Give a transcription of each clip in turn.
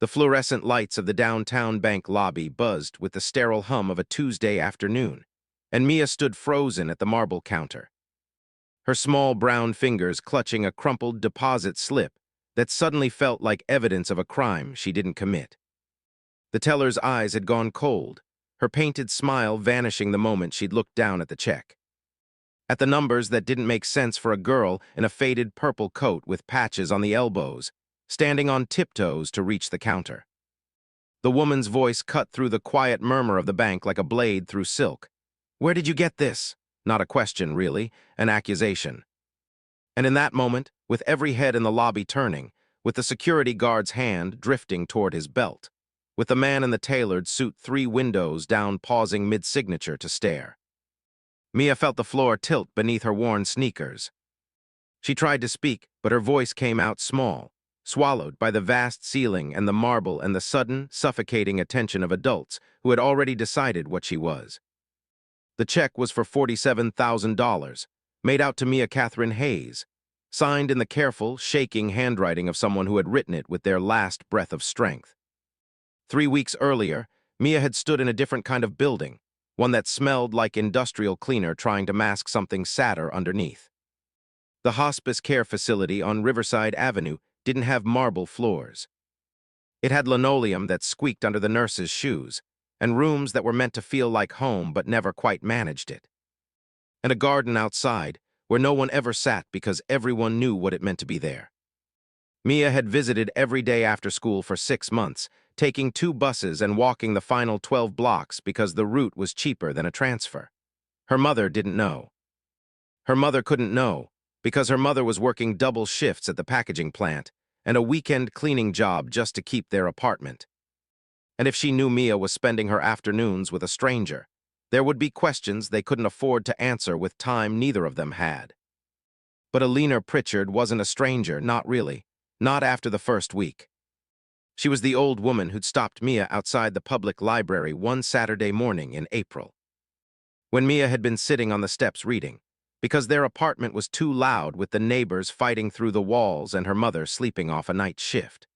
The fluorescent lights of the downtown bank lobby buzzed with the sterile hum of a Tuesday afternoon, and Mia stood frozen at the marble counter, her small brown fingers clutching a crumpled deposit slip that suddenly felt like evidence of a crime she didn't commit. The teller's eyes had gone cold, her painted smile vanishing the moment she'd looked down at the check. At the numbers that didn't make sense for a girl in a faded purple coat with patches on the elbows, standing on tiptoes to reach the counter. The woman's voice cut through the quiet murmur of the bank like a blade through silk. "Where did you get this?" Not a question, really, an accusation. And in that moment, with every head in the lobby turning, with the security guard's hand drifting toward his belt, with the man in the tailored suit 3 windows down pausing mid-signature to stare, Mia felt the floor tilt beneath her worn sneakers. She tried to speak, but her voice came out small, swallowed by the vast ceiling and the marble and the sudden, suffocating attention of adults who had already decided what she was. The check was for $47,000, made out to Mia Catherine Hayes, signed in the careful, shaking handwriting of someone who had written it with their last breath of strength. 3 weeks earlier, Mia had stood in a different kind of building, one that smelled like industrial cleaner trying to mask something sadder underneath. The hospice care facility on Riverside Avenue didn't have marble floors. It had linoleum that squeaked under the nurses' shoes, and rooms that were meant to feel like home but never quite managed it. And a garden outside where no one ever sat because everyone knew what it meant to be there. Mia had visited every day after school for 6 months, taking 2 buses and walking the final 12 blocks because the route was cheaper than a transfer. Her mother didn't know. Her mother couldn't know, because her mother was working double shifts at the packaging plant and a weekend cleaning job just to keep their apartment. And if she knew Mia was spending her afternoons with a stranger, there would be questions they couldn't afford to answer with time neither of them had. But Alina Pritchard wasn't a stranger, not really, not after the first week. She was the old woman who'd stopped Mia outside the public library one Saturday morning in April, when Mia had been sitting on the steps reading, because their apartment was too loud with the neighbors fighting through the walls and her mother sleeping off a night shift.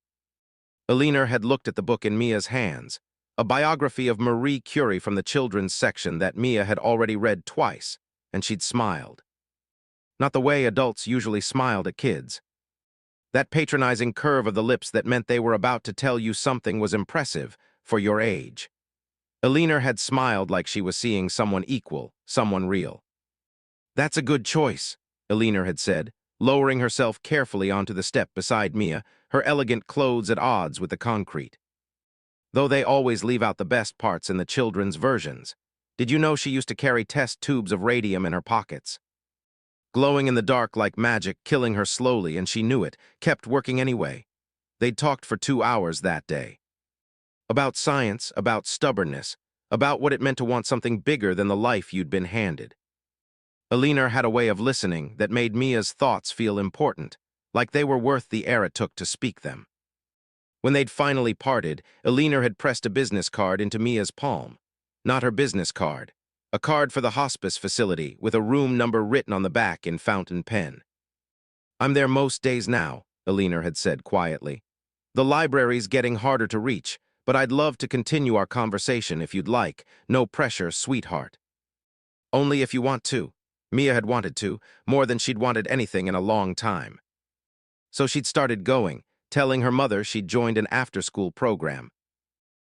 Alina had looked at the book in Mia's hands, a biography of Marie Curie from the children's section that Mia had already read twice, and she'd smiled. Not the way adults usually smiled at kids. That patronizing curve of the lips that meant they were about to tell you something was impressive for your age. Alina had smiled like she was seeing someone equal, someone real. "That's a good choice," Alina had said, lowering herself carefully onto the step beside Mia, her elegant clothes at odds with the concrete. Though they always leave out the best parts in the children's versions. Did you know she used to carry test tubes of radium in her pockets? Glowing in the dark like magic, killing her slowly, and she knew it, kept working anyway. They'd talked for 2 hours that day. About science, about stubbornness, about what it meant to want something bigger than the life you'd been handed. Alina had a way of listening that made Mia's thoughts feel important, like they were worth the air it took to speak them. When they'd finally parted, Alina had pressed a business card into Mia's palm. Not her business card, a card for the hospice facility with a room number written on the back in fountain pen. "I'm there most days now," Alina had said quietly. "The library's getting harder to reach, but I'd love to continue our conversation if you'd like. No pressure, sweetheart." "Only if you want to." Mia had wanted to, more than she'd wanted anything in a long time. So she'd started going, telling her mother she'd joined an after-school program.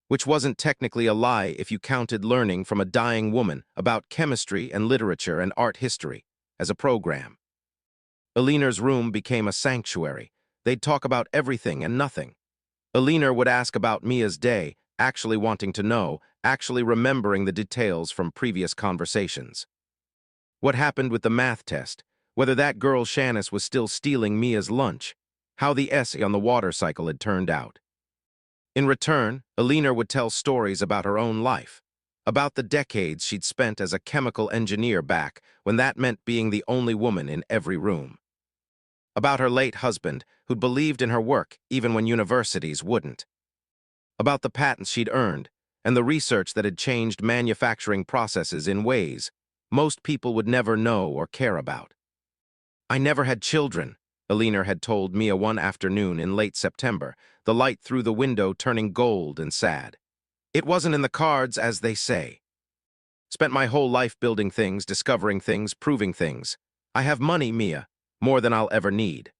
Which wasn't technically a lie if you counted learning from a dying woman about chemistry and literature and art history as a program. Alina's room became a sanctuary. They'd talk about everything and nothing. Alina would ask about Mia's day, actually wanting to know, actually remembering the details from previous conversations. What happened with the math test, whether that girl Shanice was still stealing Mia's lunch, how the essay on the water cycle had turned out. In return, Alina would tell stories about her own life, about the decades she'd spent as a chemical engineer back when that meant being the only woman in every room. About her late husband, who'd believed in her work even when universities wouldn't. About the patents she'd earned, and the research that had changed manufacturing processes in ways most people would never know or care about. "I never had children," Eleanor had told Mia one afternoon in late September, the light through the window turning gold and sad. It wasn't in the cards, as they say. Spent my whole life building things, discovering things, proving things. I have money, Mia, more than I'll ever need.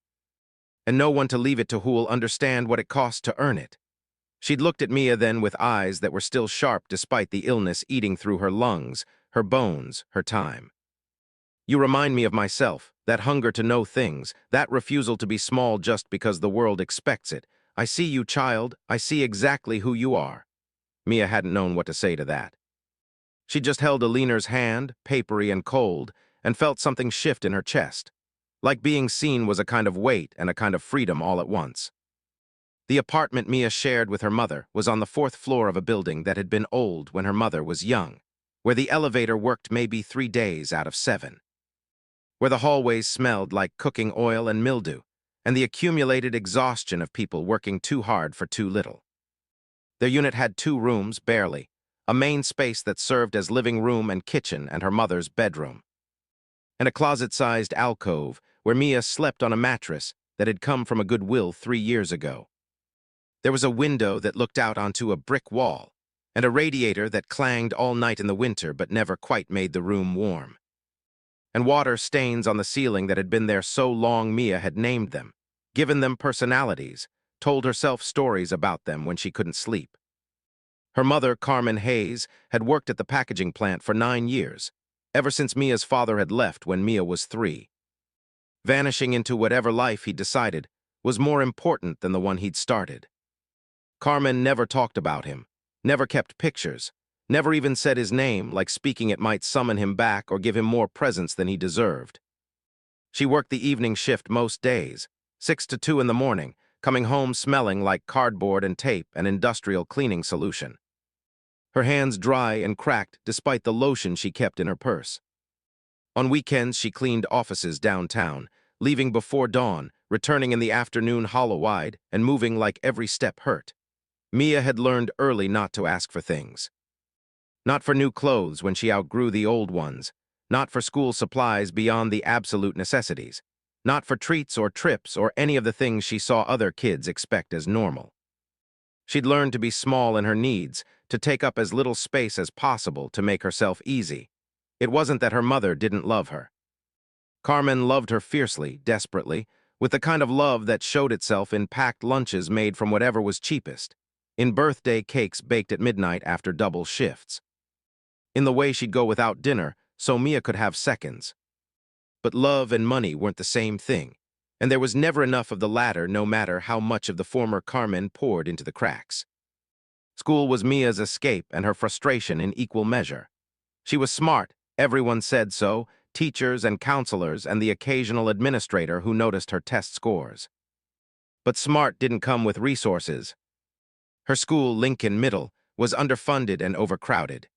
And no one to leave it to who'll understand what it costs to earn it. She'd looked at Mia then with eyes that were still sharp despite the illness eating through her lungs, her bones, her time. You remind me of myself, that hunger to know things, that refusal to be small just because the world expects it. I see you, child. I see exactly who you are. Mia hadn't known what to say to that. She just held Eleanor's hand, papery and cold, and felt something shift in her chest. Like being seen was a kind of weight and a kind of freedom all at once. The apartment Mia shared with her mother was on the 4th floor of a building that had been old when her mother was young, where the elevator worked maybe 3 days out of 7. Where the hallways smelled like cooking oil and mildew, and the accumulated exhaustion of people working too hard for too little. Their unit had 2 rooms, barely, a main space that served as living room and kitchen and her mother's bedroom, and a closet-sized alcove where Mia slept on a mattress that had come from a Goodwill 3 years ago. There was a window that looked out onto a brick wall, and a radiator that clanged all night in the winter but never quite made the room warm. And water stains on the ceiling that had been there so long Mia had named them, given them personalities, told herself stories about them when she couldn't sleep. Her mother, Carmen Hayes, had worked at the packaging plant for 9 years, ever since Mia's father had left when Mia was 3. Vanishing into whatever life he'd decided was more important than the one he'd started. Carmen never talked about him, never kept pictures, never even said his name, like speaking it might summon him back or give him more presents than he deserved. She worked the evening shift most days, 6 to 2 in the morning, coming home smelling like cardboard and tape and industrial cleaning solution. Her hands dry and cracked despite the lotion she kept in her purse. On weekends, she cleaned offices downtown, leaving before dawn, returning in the afternoon hollow-eyed, and moving like every step hurt. Mia had learned early not to ask for things. Not for new clothes when she outgrew the old ones, not for school supplies beyond the absolute necessities, not for treats or trips or any of the things she saw other kids expect as normal. She'd learned to be small in her needs, to take up as little space as possible to make herself easy. It wasn't that her mother didn't love her. Carmen loved her fiercely, desperately, with the kind of love that showed itself in packed lunches made from whatever was cheapest, in birthday cakes baked at midnight after double shifts, in the way she'd go without dinner so Mia could have seconds. But love and money weren't the same thing, and there was never enough of the latter no matter how much of the former Carmen poured into the cracks. School was Mia's escape and her frustration in equal measure. She was smart, everyone said so, teachers and counselors and the occasional administrator who noticed her test scores. But smart didn't come with resources. Her school, Lincoln Middle, was underfunded and overcrowded.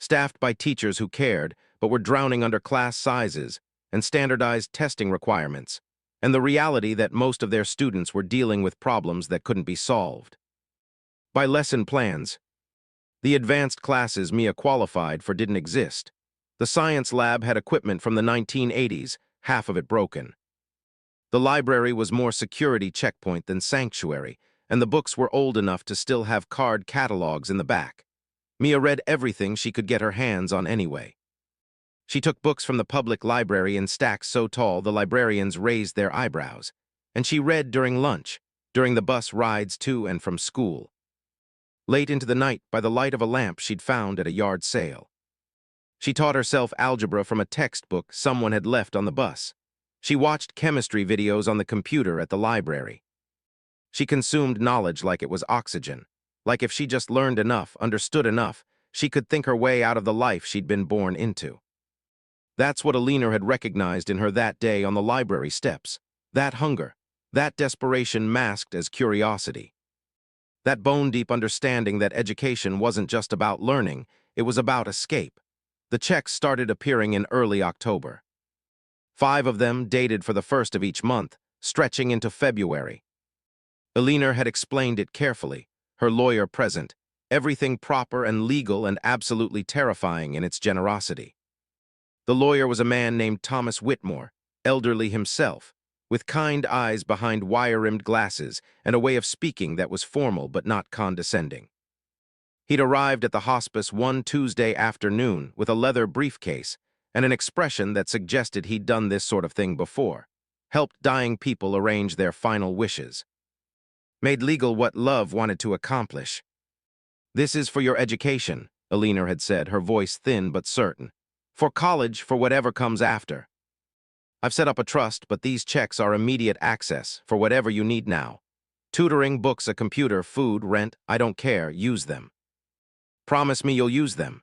Staffed by teachers who cared, but were drowning under class sizes and standardized testing requirements, and the reality that most of their students were dealing with problems that couldn't be solved. By lesson plans, the advanced classes Mia qualified for didn't exist. The science lab had equipment from the 1980s, half of it broken. The library was more security checkpoint than sanctuary, and the books were old enough to still have card catalogs in the back. Mia read everything she could get her hands on anyway. She took books from the public library in stacks so tall the librarians raised their eyebrows, and she read during lunch, during the bus rides to and from school. Late into the night by the light of a lamp she'd found at a yard sale. She taught herself algebra from a textbook someone had left on the bus. She watched chemistry videos on the computer at the library. She consumed knowledge like it was oxygen, like if she just learned enough, understood enough, she could think her way out of the life she'd been born into. That's what Eleanor had recognized in her that day on the library steps. That hunger, that desperation masked as curiosity. That bone-deep understanding that education wasn't just about learning, it was about escape. The checks started appearing in early October. 5 of them dated for the 1st of each month, stretching into February. Eleanor had explained it carefully, her lawyer present, everything proper and legal and absolutely terrifying in its generosity. The lawyer was a man named Thomas Whitmore, elderly himself, with kind eyes behind wire-rimmed glasses and a way of speaking that was formal but not condescending. He'd arrived at the hospice one Tuesday afternoon with a leather briefcase and an expression that suggested he'd done this sort of thing before, helped dying people arrange their final wishes, made legal what love wanted to accomplish. "This is for your education," Alina had said, her voice thin but certain. "For college, for whatever comes after. I've set up a trust, but these checks are immediate access for whatever you need now. Tutoring, books, a computer, food, rent, I don't care, use them. Promise me you'll use them."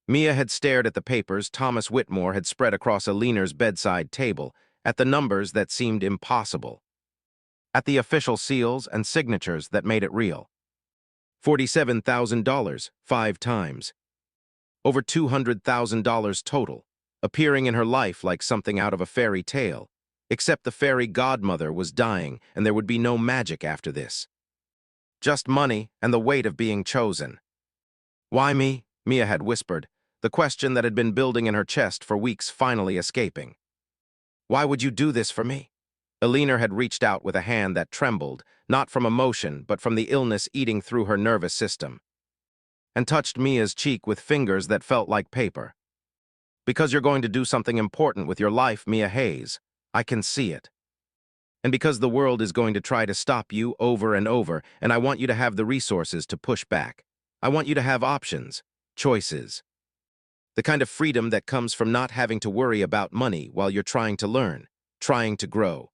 Mia had stared at the papers Thomas Whitmore had spread across Alina's bedside table, at the numbers that seemed impossible, at the official seals and signatures that made it real. $47,000, 5 times. Over $200,000 total, appearing in her life like something out of a fairy tale, except the fairy godmother was dying and there would be no magic after this. Just money and the weight of being chosen. "Why me?" Mia had whispered, the question that had been building in her chest for weeks finally escaping. "Why would you do this for me?" Alina had reached out with a hand that trembled, not from emotion, but from the illness eating through her nervous system, and touched Mia's cheek with fingers that felt like paper. "Because you're going to do something important with your life, Mia Hayes. I can see it. And because the world is going to try to stop you over and over, and I want you to have the resources to push back. I want you to have options, choices. The kind of freedom that comes from not having to worry about money while you're trying to learn, trying to grow,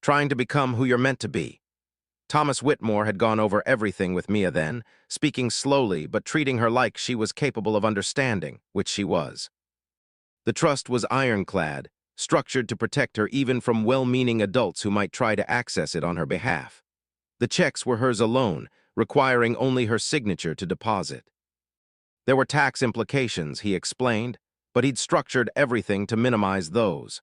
trying to become who you're meant to be." Thomas Whitmore had gone over everything with Mia then, speaking slowly but treating her like she was capable of understanding, which she was. The trust was ironclad, structured to protect her even from well-meaning adults who might try to access it on her behalf. The checks were hers alone, requiring only her signature to deposit. There were tax implications, he explained, but he'd structured everything to minimize those.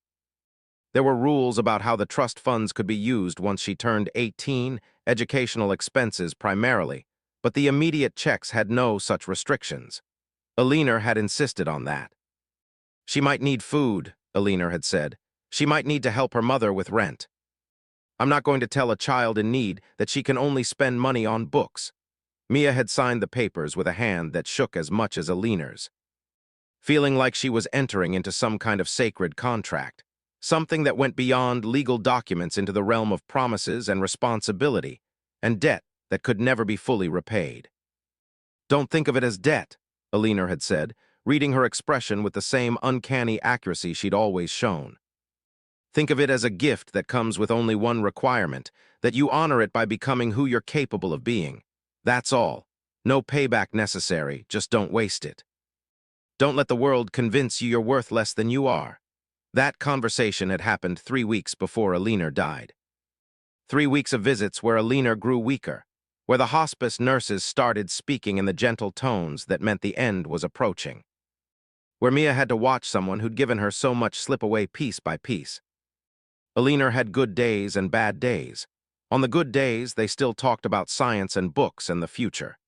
There were rules about how the trust funds could be used once she turned 18, educational expenses primarily, but the immediate checks had no such restrictions. Alina had insisted on that. She might need food, Alina had said. She might need to help her mother with rent. "I'm not going to tell a child in need that she can only spend money on books." Mia had signed the papers with a hand that shook as much as Alina's, feeling like she was entering into some kind of sacred contract, something that went beyond legal documents into the realm of promises and responsibility, and debt that could never be fully repaid. "Don't think of it as debt," Alina had said, reading her expression with the same uncanny accuracy she'd always shown. "Think of it as a gift that comes with only one requirement, that you honor it by becoming who you're capable of being. That's all. No payback necessary, just don't waste it. Don't let the world convince you you're worth less than you are." That conversation had happened 3 weeks before Alina died. 3 weeks of visits where Alina grew weaker, where the hospice nurses started speaking in the gentle tones that meant the end was approaching, where Mia had to watch someone who'd given her so much slip away piece by piece. Alina had good days and bad days. On the good days, they still talked about science and books and the future.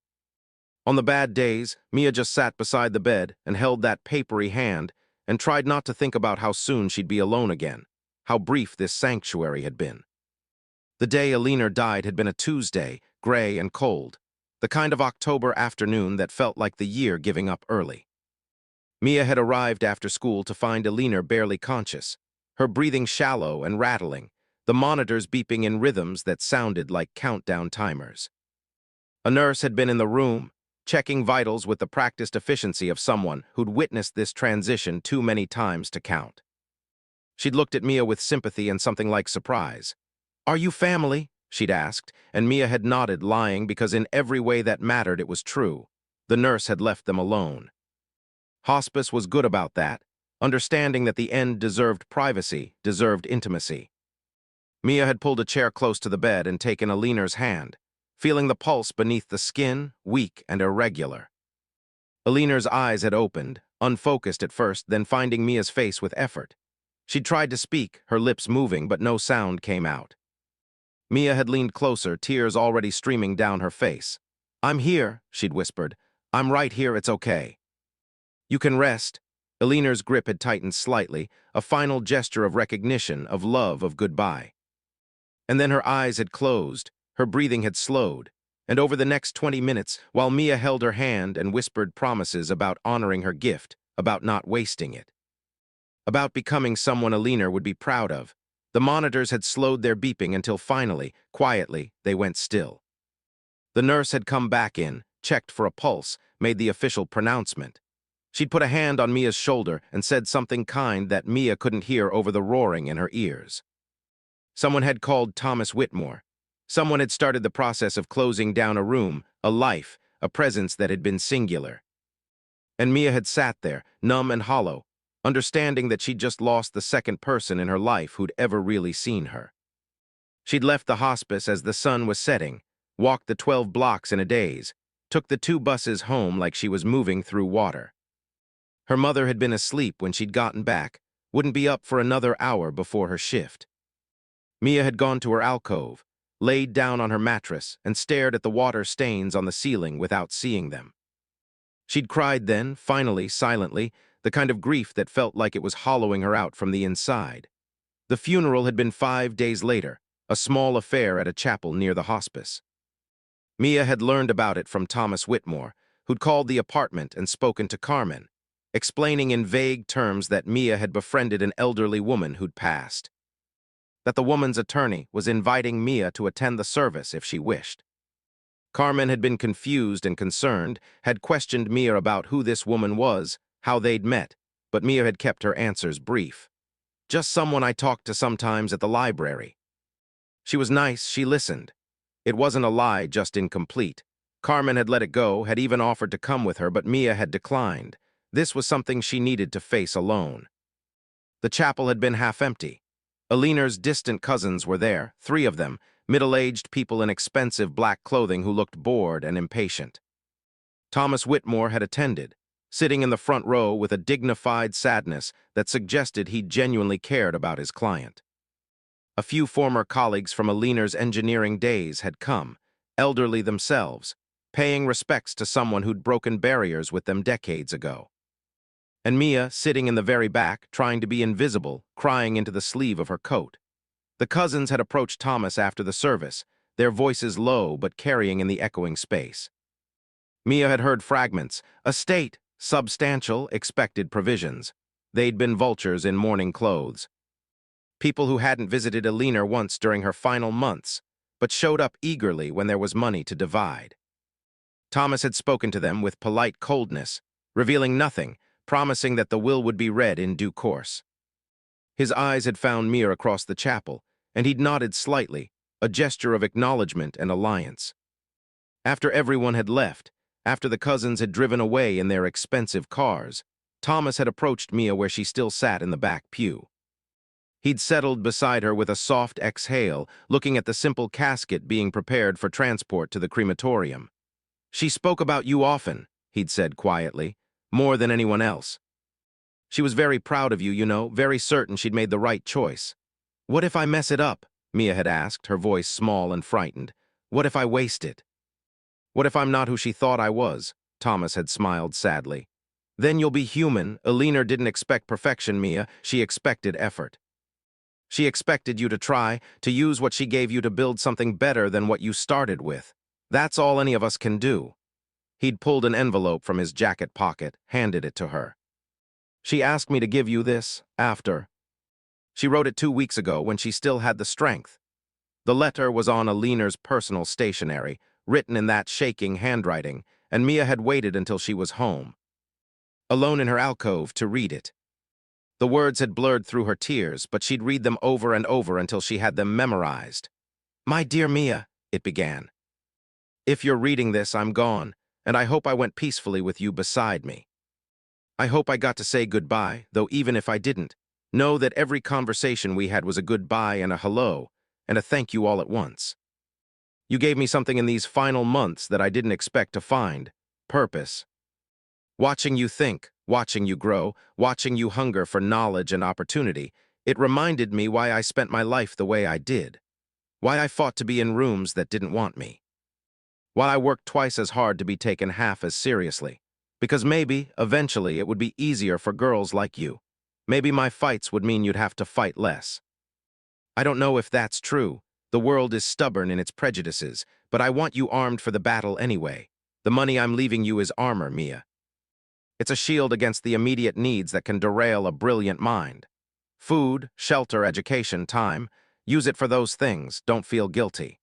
On the bad days, Mia just sat beside the bed and held that papery hand and tried not to think about how soon she'd be alone again, how brief this sanctuary had been. The day Alina died had been a Tuesday, gray and cold, the kind of October afternoon that felt like the year giving up early. Mia had arrived after school to find Alina barely conscious, her breathing shallow and rattling, the monitors beeping in rhythms that sounded like countdown timers. A nurse had been in the room, checking vitals with the practiced efficiency of someone who'd witnessed this transition too many times to count. She'd looked at Mia with sympathy and something like surprise. "Are you family?" she'd asked, and Mia had nodded, lying because in every way that mattered it was true. The nurse had left them alone. Hospice was good about that, understanding that the end deserved privacy, deserved intimacy. Mia had pulled a chair close to the bed and taken Alina's hand, feeling the pulse beneath the skin, weak and irregular. Alina's eyes had opened, unfocused at first, then finding Mia's face with effort. She'd tried to speak, her lips moving, but no sound came out. Mia had leaned closer, tears already streaming down her face. "I'm here," she'd whispered. "I'm right here, it's okay. You can rest." Eleanor's grip had tightened slightly, a final gesture of recognition, of love, of goodbye. And then her eyes had closed, her breathing had slowed, and over the next 20 minutes, while Mia held her hand and whispered promises about honoring her gift, about not wasting it, about becoming someone Eleanor would be proud of, the monitors had slowed their beeping until finally, quietly, they went still. The nurse had come back in, checked for a pulse, made the official pronouncement. She'd put a hand on Mia's shoulder and said something kind that Mia couldn't hear over the roaring in her ears. Someone had called Thomas Whitmore. Someone had started the process of closing down a room, a life, a presence that had been singular. And Mia had sat there, numb and hollow, understanding that she'd just lost the second person in her life who'd ever really seen her. She'd left the hospice as the sun was setting, walked the 12 blocks in a daze, took the 2 buses home like she was moving through water. Her mother had been asleep when she'd gotten back, wouldn't be up for another hour before her shift. Mia had gone to her alcove, laid down on her mattress, and stared at the water stains on the ceiling without seeing them. She'd cried then, finally, silently, the kind of grief that felt like it was hollowing her out from the inside. The funeral had been 5 days later, a small affair at a chapel near the hospice. Mia had learned about it from Thomas Whitmore, who'd called the apartment and spoken to Carmen, explaining in vague terms that Mia had befriended an elderly woman who'd passed, that the woman's attorney was inviting Mia to attend the service if she wished. Carmen had been confused and concerned, had questioned Mia about who this woman was, how they'd met, but Mia had kept her answers brief. Just someone I talked to sometimes at the library. She was nice, she listened. It wasn't a lie, just incomplete. Carmen had let it go, had even offered to come with her, but Mia had declined. This was something she needed to face alone. The chapel had been half empty. Eleanor's distant cousins were there, 3 of them, middle-aged people in expensive black clothing who looked bored and impatient. Thomas Whitmore had attended, sitting in the front row with a dignified sadness that suggested he genuinely cared about his client. A few former colleagues from Eleanor's engineering days had come, elderly themselves, paying respects to someone who'd broken barriers with them decades ago. And Mia, sitting in the very back, trying to be invisible, crying into the sleeve of her coat. The cousins had approached Thomas after the service, their voices low but carrying in the echoing space. Mia had heard fragments, estate, substantial, expected provisions. They'd been vultures in mourning clothes. People who hadn't visited Eleanor once during her final months, but showed up eagerly when there was money to divide. Thomas had spoken to them with polite coldness, revealing nothing, promising that the will would be read in due course. His eyes had found Mia across the chapel, and he'd nodded slightly, a gesture of acknowledgement and alliance. After everyone had left, after the cousins had driven away in their expensive cars, Thomas had approached Mia where she still sat in the back pew. He'd settled beside her with a soft exhale, looking at the simple casket being prepared for transport to the crematorium. "She spoke about you often," he'd said quietly, "more than anyone else. She was very proud of you, you know, very certain she'd made the right choice." "What if I mess it up?" Mia had asked, her voice small and frightened. "What if I waste it?" "What if I'm not who she thought I was?" Thomas had smiled sadly. "Then you'll be human. Eleanor didn't expect perfection, Mia. She expected effort. She expected you to try, to use what she gave you to build something better than what you started with. That's all any of us can do." He'd pulled an envelope from his jacket pocket, handed it to her. "She asked me to give you this, after. She wrote it 2 weeks ago when she still had the strength." The letter was on Eleanor's personal stationery, written in that shaking handwriting, and Mia had waited until she was home, alone in her alcove, to read it. The words had blurred through her tears, but she'd read them over and over until she had them memorized. "My dear Mia," it began. "If you're reading this, I'm gone, and I hope I went peacefully with you beside me. I hope I got to say goodbye, though even if I didn't, know that every conversation we had was a goodbye and a hello, and a thank you all at once. You gave me something in these final months that I didn't expect to find: purpose. Watching you think, watching you grow, watching you hunger for knowledge and opportunity, it reminded me why I spent my life the way I did, why I fought to be in rooms that didn't want me, why I worked twice as hard to be taken half as seriously. Because maybe, eventually, it would be easier for girls like you. Maybe my fights would mean you'd have to fight less. I don't know if that's true. The world is stubborn in its prejudices, but I want you armed for the battle anyway. The money I'm leaving you is armor, Mia. It's a shield against the immediate needs that can derail a brilliant mind. Food, shelter, education, time. Use it for those things. Don't feel guilty.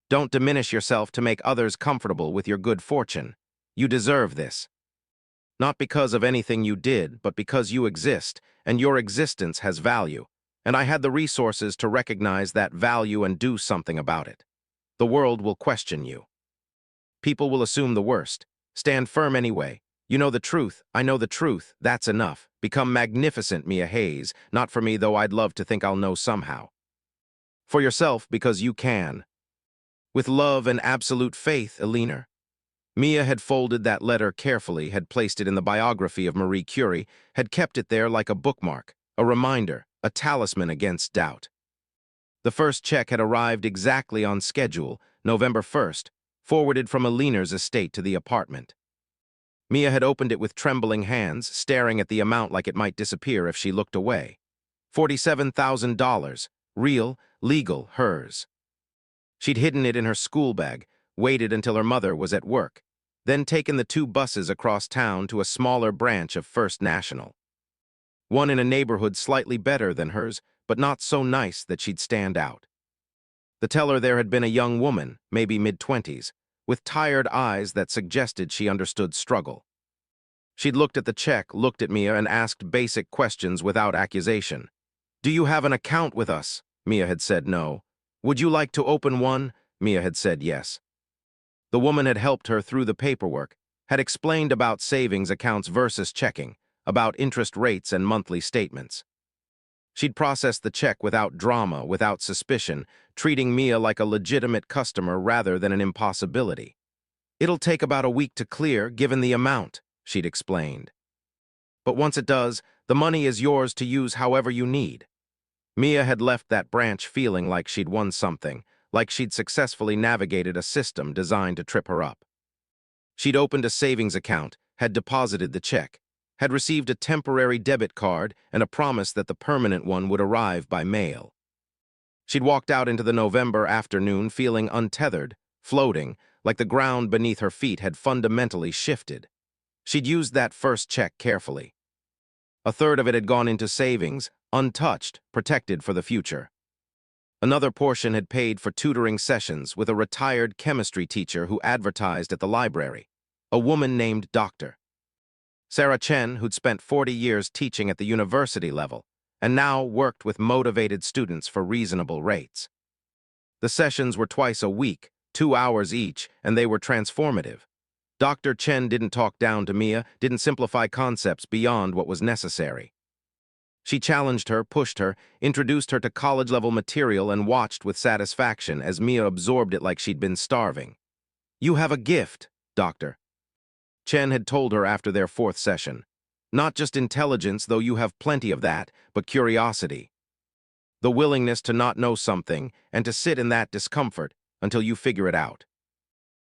Don't diminish yourself to make others comfortable with your good fortune. You deserve this. Not because of anything you did, but because you exist, and your existence has value. And I had the resources to recognize that value and do something about it. The world will question you. People will assume the worst. Stand firm anyway. You know the truth. I know the truth. That's enough. Become magnificent, Mia Hayes. Not for me, though I'd love to think I'll know somehow. For yourself, because you can. With love and absolute faith, Eleanor. Mia had folded that letter carefully, had placed it in the biography of Marie Curie, had kept it there like a bookmark, a reminder, a talisman against doubt. The first check had arrived exactly on schedule, November 1st, forwarded from Eleanor's estate to the apartment. Mia had opened it with trembling hands, staring at the amount like it might disappear if she looked away. $47,000, real, legal, hers. She'd hidden it in her school bag, waited until her mother was at work, then taken the 2 buses across town to a smaller branch of First National. One in a neighborhood slightly better than hers, but not so nice that she'd stand out. The teller there had been a young woman, maybe mid-20s, with tired eyes that suggested she understood struggle. She'd looked at the check, looked at Mia, and asked basic questions without accusation. "Do you have an account with us?" Mia had said no. "Would you like to open one?" Mia had said yes. The woman had helped her through the paperwork, had explained about savings accounts versus checking, about interest rates and monthly statements. She'd processed the check without drama, without suspicion, treating Mia like a legitimate customer rather than an impossibility. "It'll take about a week to clear, given the amount," she'd explained. "But once it does, the money is yours to use however you need." Mia had left that branch feeling like she'd won something, like she'd successfully navigated a system designed to trip her up. She'd opened a savings account, had deposited the check, had received a temporary debit card and a promise that the permanent one would arrive by mail. She'd walked out into the November afternoon feeling untethered, floating, like the ground beneath her feet had fundamentally shifted. She'd used that first check carefully. A third of it had gone into savings, untouched, protected for the future. Another portion had paid for tutoring sessions with a retired chemistry teacher who advertised at the library, a woman named Dr. Sarah Chen, who'd spent 40 years teaching at the university level, and now worked with motivated students for reasonable rates. The sessions were twice a week, 2 hours each, and they were transformative. Dr. Chen didn't talk down to Mia, didn't simplify concepts beyond what was necessary. She challenged her, pushed her, introduced her to college-level material and watched with satisfaction as Mia absorbed it like she'd been starving. "You have a gift, Doctor," Chen had told her after their 4th session. "Not just intelligence, though you have plenty of that, but curiosity. The willingness to not know something and to sit in that discomfort until you figure it out.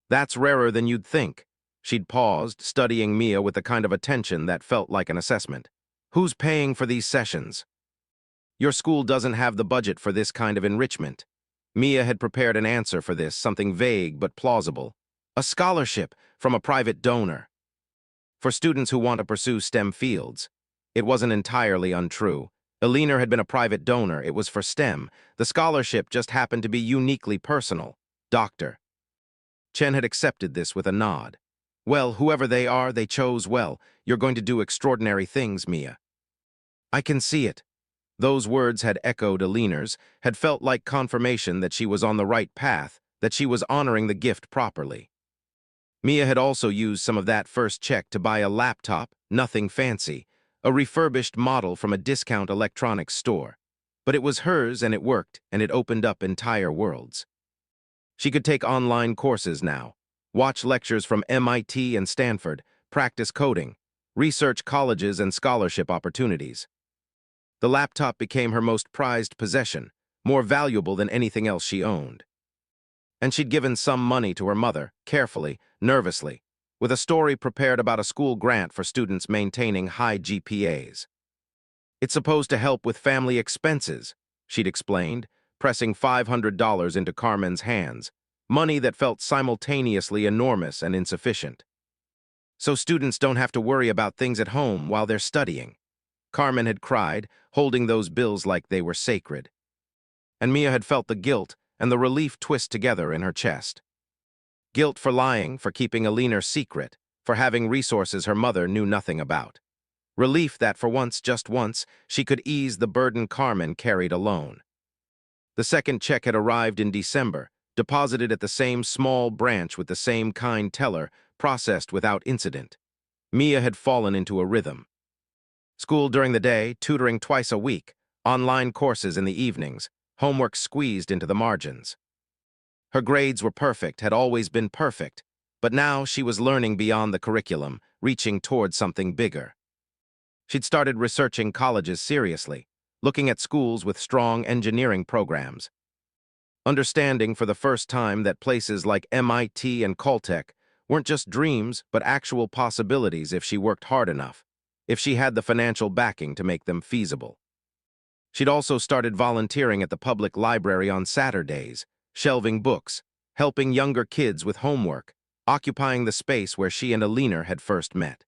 That's rarer than you'd think." She'd paused, studying Mia with the kind of attention that felt like an assessment. "Who's paying for these sessions?" "Your school doesn't have the budget for this kind of enrichment." Mia had prepared an answer for this, something vague but plausible. "A scholarship from a private donor. For students who want to pursue STEM fields." It wasn't entirely untrue. Eleanor had been a private donor. It was for STEM. The scholarship just happened to be uniquely personal. Doctor. Chen had accepted this with a nod. "Well, whoever they are, they chose well. You're going to do extraordinary things, Mia." "I can see it." Those words had echoed Eleanor's, had felt like confirmation that she was on the right path, that she was honoring the gift properly. Mia had also used some of that first check to buy a laptop, nothing fancy, a refurbished model from a discount electronics store. But it was hers and it worked, and it opened up entire worlds. She could take online courses now, watch lectures from MIT and Stanford, practice coding, research colleges and scholarship opportunities. The laptop became her most prized possession, more valuable than anything else she owned. And she'd given some money to her mother, carefully, nervously, with a story prepared about a school grant for students maintaining high GPAs. It's supposed to help with family expenses, she'd explained, pressing $500 into Carmen's hands, money that felt simultaneously enormous and insufficient. So students don't have to worry about things at home while they're studying. Carmen had cried, holding those bills like they were sacred. And Mia had felt the guilt and the relief twist together in her chest. Guilt for lying, for keeping Alina secret, for having resources her mother knew nothing about. Relief that for once, just once, she could ease the burden Carmen carried alone. The second check had arrived in December, deposited at the same small branch with the same kind teller, processed without incident. Mia had fallen into a rhythm. School during the day, tutoring twice a week, online courses in the evenings, homework squeezed into the margins. Her grades were perfect, had always been perfect, but now she was learning beyond the curriculum, reaching toward something bigger. She'd started researching colleges seriously, looking at schools with strong engineering programs. Understanding for the first time that places like MIT and Caltech weren't just dreams but actual possibilities if she worked hard enough, if she had the financial backing to make them feasible. She'd also started volunteering at the public library on Saturdays, shelving books, helping younger kids with homework, occupying the space where she and Alina had first met.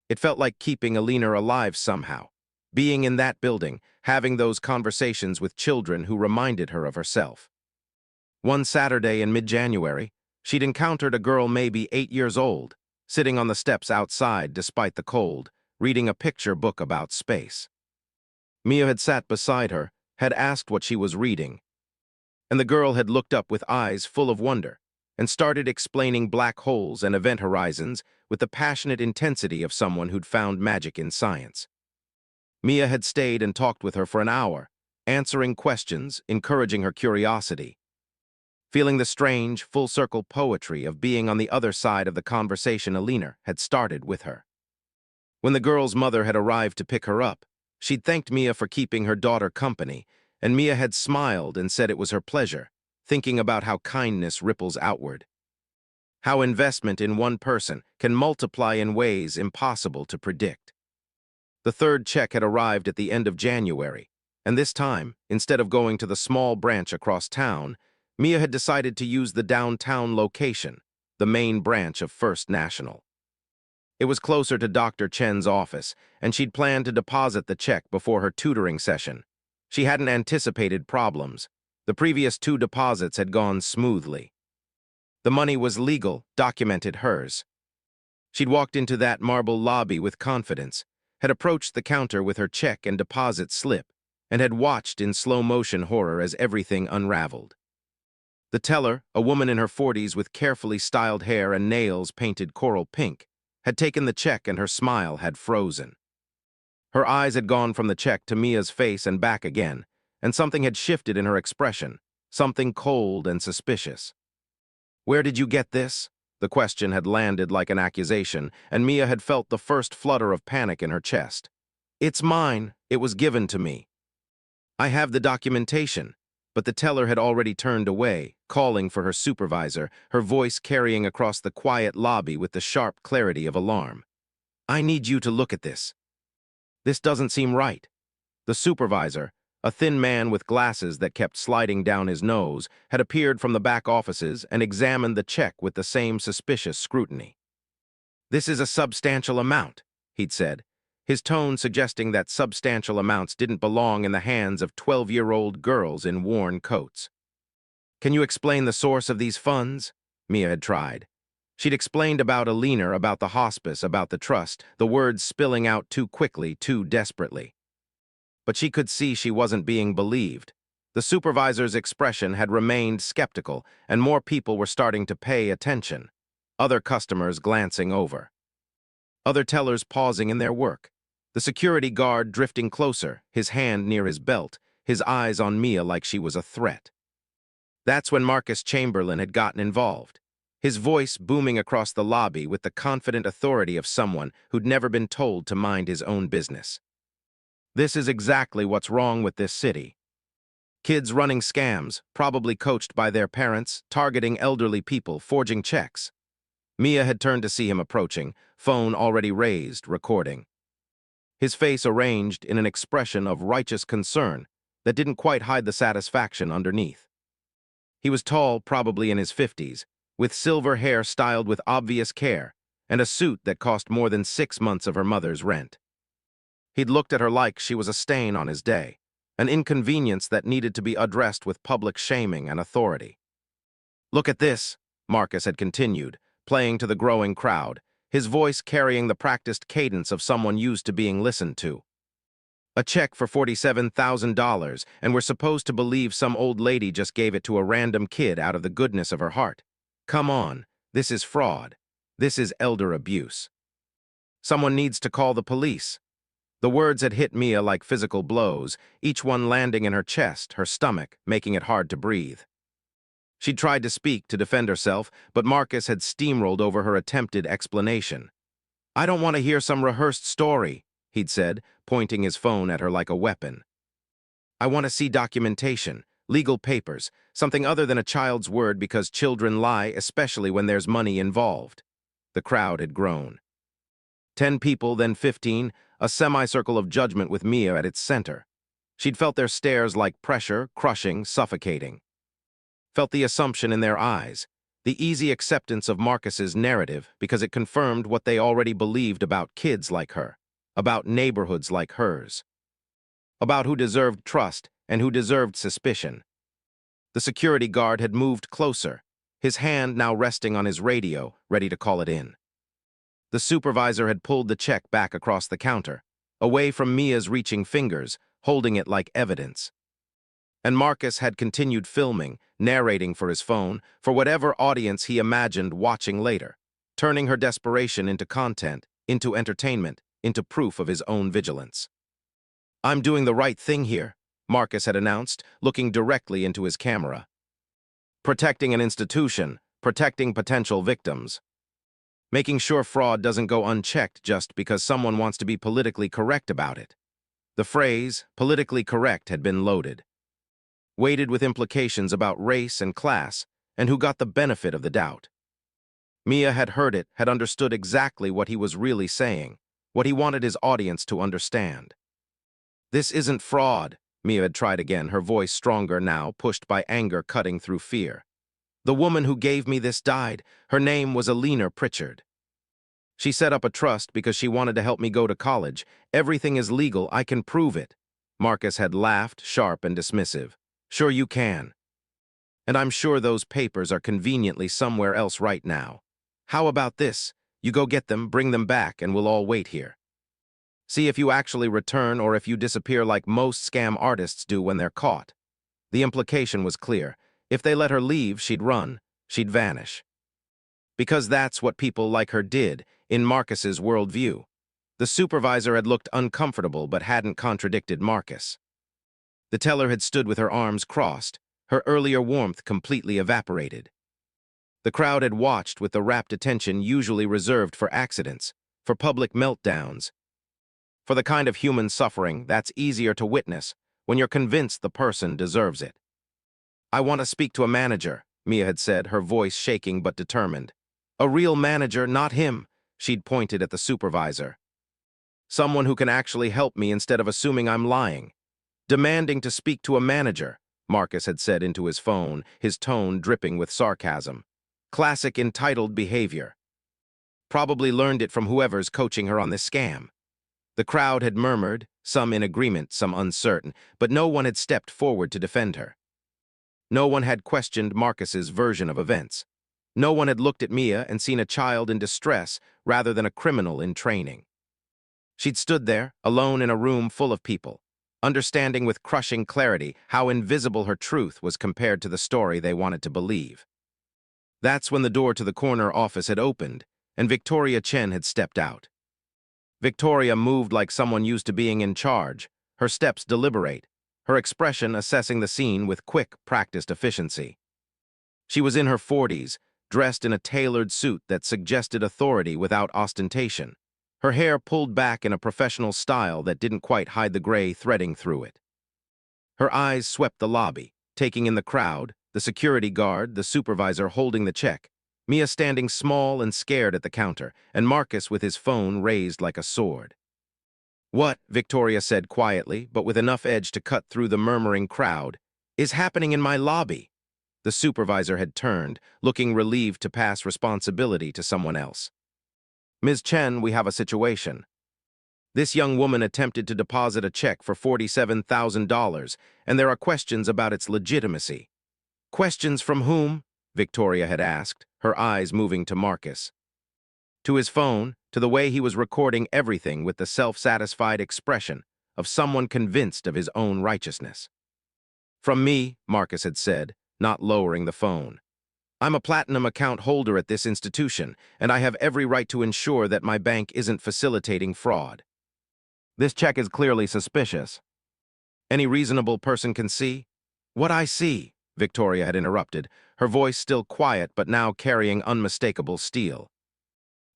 It felt like keeping Alina alive somehow, being in that building, having those conversations with children who reminded her of herself. One Saturday in mid-January, she'd encountered a girl maybe 8 years old, sitting on the steps outside despite the cold, reading a picture book about space. Mia had sat beside her, had asked what she was reading, and the girl had looked up with eyes full of wonder and started explaining black holes and event horizons with the passionate intensity of someone who'd found magic in science. Mia had stayed and talked with her for an hour, answering questions, encouraging her curiosity, feeling the strange, full-circle poetry of being on the other side of the conversation Alina had started with her. When the girl's mother had arrived to pick her up, she'd thanked Mia for keeping her daughter company, and Mia had smiled and said it was her pleasure, thinking about how kindness ripples outward. How investment in one person can multiply in ways impossible to predict. The third check had arrived at the end of January, and this time, instead of going to the small branch across town, Mia had decided to use the downtown location, the main branch of First National. It was closer to Dr. Chen's office, and she'd planned to deposit the check before her tutoring session. She hadn't anticipated problems. The previous 2 deposits had gone smoothly. The money was legal, documented hers. She'd walked into that marble lobby with confidence, had approached the counter with her check and deposit slip, and had watched in slow-motion horror as everything unraveled. The teller, a woman in her 40s with carefully styled hair and nails painted coral pink, had taken the check and her smile had frozen. Her eyes had gone from the check to Mia's face and back again, and something had shifted in her expression, something cold and suspicious. "Where did you get this?" The question had landed like an accusation, and Mia had felt the first flutter of panic in her chest. "It's mine. It was given to me." "I have the documentation." But the teller had already turned away, calling for her supervisor, her voice carrying across the quiet lobby with the sharp clarity of alarm. "I need you to look at this. This doesn't seem right." The supervisor, a thin man with glasses that kept sliding down his nose, had appeared from the back offices and examined the check with the same suspicious scrutiny. "This is a substantial amount," he'd said, his tone suggesting that substantial amounts didn't belong in the hands of 12-year-old girls in worn coats. "Can you explain the source of these funds?" Mia had tried. She'd explained about Alina, about the hospice, about the trust, the words spilling out too quickly, too desperately. But she could see she wasn't being believed. The supervisor's expression had remained skeptical, and more people were starting to pay attention. Other customers glancing over. Other tellers pausing in their work. The security guard drifting closer, his hand near his belt, his eyes on Mia like she was a threat. That's when Marcus Chamberlain had gotten involved, his voice booming across the lobby with the confident authority of someone who'd never been told to mind his own business. "This is exactly what's wrong with this city. Kids running scams, probably coached by their parents, targeting elderly people, forging checks. Mia had turned to see him approaching, phone already raised, recording. His face arranged in an expression of righteous concern that didn't quite hide the satisfaction underneath. He was tall, probably in his 50s, with silver hair styled with obvious care, and a suit that cost more than 6 months of her mother's rent. He'd looked at her like she was a stain on his day, an inconvenience that needed to be addressed with public shaming and authority. "Look at this," Marcus had continued, playing to the growing crowd, his voice carrying the practiced cadence of someone used to being listened to. "A check for $47,000, and we're supposed to believe some old lady just gave it to a random kid out of the goodness of her heart. Come on, this is fraud. This is elder abuse. Someone needs to call the police." The words had hit Mia like physical blows, each one landing in her chest, her stomach, making it hard to breathe. She tried to speak to defend herself, but Marcus had steamrolled over her attempted explanation. "I don't want to hear some rehearsed story," he'd said, pointing his phone at her like a weapon. "I want to see documentation, legal papers, something other than a child's word because children lie, especially when there's money involved." The crowd had grown. 10 people, then 15, a semicircle of judgment with Mia at its center. She'd felt their stares like pressure, crushing, suffocating. Felt the assumption in their eyes, the easy acceptance of Marcus's narrative because it confirmed what they already believed about kids like her, about neighborhoods like hers, about who deserved trust and who deserved suspicion. The security guard had moved closer, his hand now resting on his radio, ready to call it in. The supervisor had pulled the check back across the counter, away from Mia's reaching fingers, holding it like evidence. And Marcus had continued filming, narrating for his phone, for whatever audience he imagined watching later, turning her desperation into content, into entertainment, into proof of his own vigilance. "I'm doing the right thing here," Marcus had announced, looking directly into his camera. "Protecting an institution, protecting potential victims. Making sure fraud doesn't go unchecked just because someone wants to be politically correct about it." The phrase, politically correct, had been loaded, weighted with implications about race and class, and who got the benefit of the doubt. Mia had heard it, had understood exactly what he was really saying, what he wanted his audience to understand. "This isn't fraud," Mia had tried again, her voice stronger now, pushed by anger cutting through fear. "The woman who gave me this died. Her name was Alina Pritchard. She set up a trust because she wanted to help me go to college. Everything is legal, I can prove it." Marcus had laughed, sharp and dismissive. "Sure you can. And I'm sure those papers are conveniently somewhere else right now. How about this? You go get them, bring them back, and we'll all wait here. See if you actually return or if you disappear like most scam artists do when they're caught." The implication was clear. If they let her leave, she'd run, she'd vanish. Because that's what people like her did, in Marcus's worldview. The supervisor had looked uncomfortable but hadn't contradicted Marcus. The teller had stood with her arms crossed, her earlier warmth completely evaporated. The crowd had watched with the rapt attention usually reserved for accidents, for public meltdowns, for the kind of human suffering that's easier to witness when you're convinced the person deserves it. "I want to speak to a manager," Mia had said, her voice shaking but determined. "A real manager, not him," she'd pointed at the supervisor. "Someone who can actually help me instead of assuming I'm lying. Demanding to speak to a manager," Marcus had said into his phone, his tone dripping with sarcasm. Classic entitled behavior. Probably learned it from whoever's coaching her on this scam. The crowd had murmured, some in agreement, some uncertain, but no one had stepped forward to defend her. No one had questioned Marcus's version of events. No one had looked at Mia and seen a child in distress rather than a criminal in training. She'd stood there, alone in a room full of people, understanding with crushing clarity how invisible her truth was compared to the story they wanted to believe. That's when the door to the corner office had opened, and Victoria Chen had stepped out. Victoria moved like someone used to being in charge, her steps deliberate, her expression assessing the scene with quick, practiced efficiency. She was in her 40s, dressed in a tailored suit that suggested authority without ostentation, her hair pulled back in a professional style that didn't quite hide the gray threading through it. Her eyes swept the lobby, taking in the crowd, the security guard, the supervisor holding the check, Mia standing small and scared at the counter, and Marcus with his phone raised like a sword. "What," Victoria said quietly, but with enough edge to cut through the murmuring crowd, "is happening in my lobby?" The supervisor had turned, looking relieved to pass responsibility to someone else. "Ms. Chen, we have a situation." This young woman attempted to deposit a check for $47,000, and there are questions about its legitimacy. "Questions from whom?" Victoria had asked, her eyes moving to Marcus. To his phone, to the way he was recording everything with the self-satisfied expression of someone convinced of his own righteousness. "From me," Marcus had said, not lowering the phone. "I'm a platinum account holder at this institution, and I have every right to ensure that my bank isn't facilitating fraud. This check is clearly suspicious. Any reasonable person can see." "What I see," Victoria had interrupted, her voice still quiet but now carrying unmistakable steel,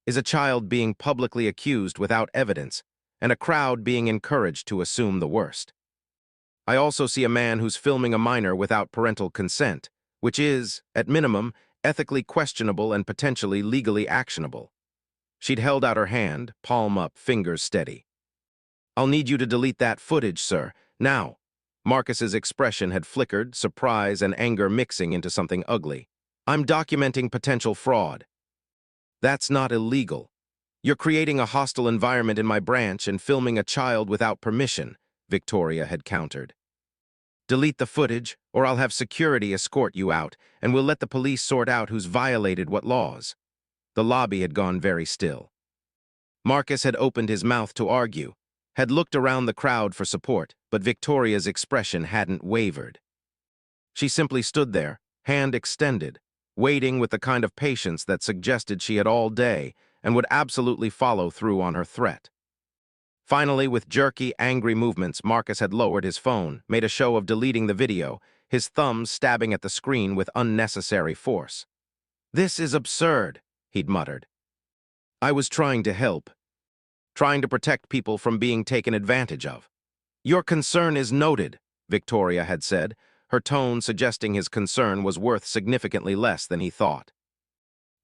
"is a child being publicly accused without evidence, and a crowd being encouraged to assume the worst. I also see a man who's filming a minor without parental consent, which is, at minimum, ethically questionable and potentially legally actionable." She'd held out her hand, palm up, fingers steady. "I'll need you to delete that footage, sir. Now." Marcus's expression had flickered, surprise and anger mixing into something ugly. "I'm documenting potential fraud." "That's not illegal. You're creating a hostile environment in my branch and filming a child without permission," Victoria had countered. "Delete the footage, or I'll have security escort you out, and we'll let the police sort out who's violated what laws." The lobby had gone very still. Marcus had opened his mouth to argue, had looked around the crowd for support, but Victoria's expression hadn't wavered. She simply stood there, hand extended, waiting with the kind of patience that suggested she had all day and would absolutely follow through on her threat. Finally, with jerky, angry movements, Marcus had lowered his phone, made a show of deleting the video, his thumbs stabbing at the screen with unnecessary force. "This is absurd," he'd muttered. "I was trying to help. Trying to protect people from being taken advantage of." "Your concern is noted," Victoria had said, her tone suggesting his concern was worth significantly less than he thought.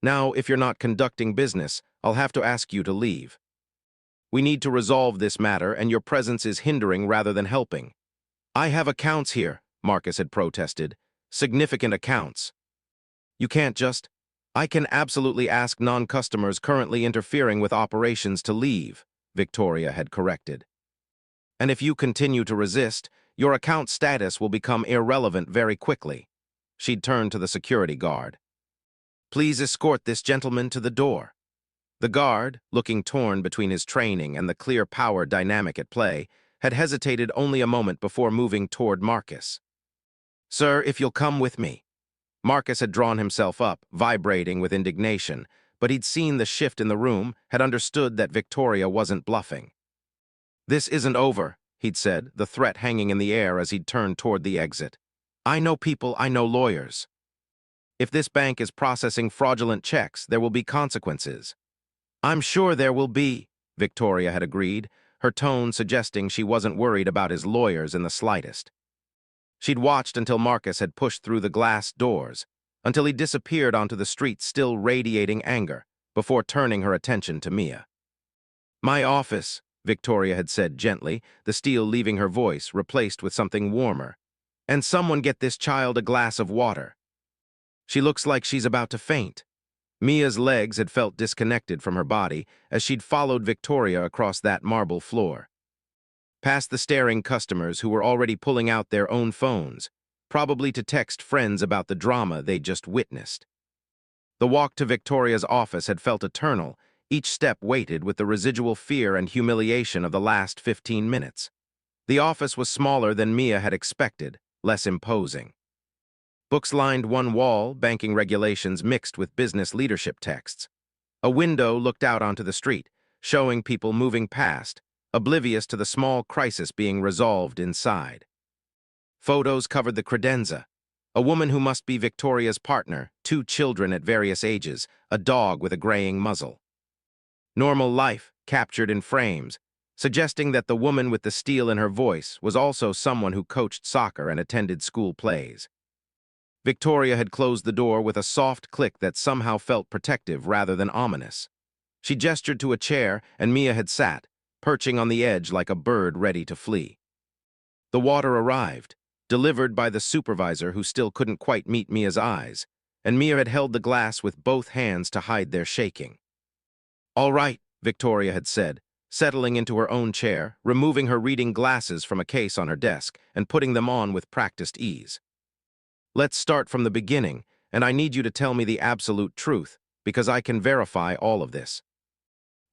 "Now, if you're not conducting business, I'll have to ask you to leave. We need to resolve this matter, and your presence is hindering rather than helping." "I have accounts here," Marcus had protested. "Significant accounts. You can't just—" "I can absolutely ask non-customers currently interfering with operations to leave," Victoria had corrected. "And if you continue to resist, your account status will become irrelevant very quickly." She'd turned to the security guard. "Please escort this gentleman to the door." The guard, looking torn between his training and the clear power dynamic at play, had hesitated only a moment before moving toward Marcus. "Sir, if you'll come with me." Marcus had drawn himself up, vibrating with indignation, but he'd seen the shift in the room, had understood that Victoria wasn't bluffing. "This isn't over," he'd said, the threat hanging in the air as he'd turned toward the exit. "I know people, I know lawyers. If this bank is processing fraudulent checks, there will be consequences." "I'm sure there will be," Victoria had agreed, her tone suggesting she wasn't worried about his lawyers in the slightest. She'd watched until Marcus had pushed through the glass doors, until he disappeared onto the street still radiating anger, before turning her attention to Mia. "My office," Victoria had said gently, the steel leaving her voice, replaced with something warmer. "And someone get this child a glass of water. She looks like she's about to faint." Mia's legs had felt disconnected from her body as she'd followed Victoria across that marble floor. Past the staring customers who were already pulling out their own phones, probably to text friends about the drama they'd just witnessed. The walk to Victoria's office had felt eternal, each step weighted with the residual fear and humiliation of the last 15 minutes. The office was smaller than Mia had expected, less imposing. Books lined one wall, banking regulations mixed with business leadership texts. A window looked out onto the street, showing people moving past, oblivious to the small crisis being resolved inside. Photos covered the credenza. A woman who must be Victoria's partner, 2 children at various ages, a dog with a graying muzzle. Normal life, captured in frames, suggesting that the woman with the steel in her voice was also someone who coached soccer and attended school plays. Victoria had closed the door with a soft click that somehow felt protective rather than ominous. She gestured to a chair, and Mia had sat, perching on the edge like a bird ready to flee. The water arrived, delivered by the supervisor who still couldn't quite meet Mia's eyes, and Mia had held the glass with both hands to hide their shaking. "All right," Victoria had said, settling into her own chair, removing her reading glasses from a case on her desk and putting them on with practiced ease. "Let's start from the beginning, and I need you to tell me the absolute truth, because I can verify all of this.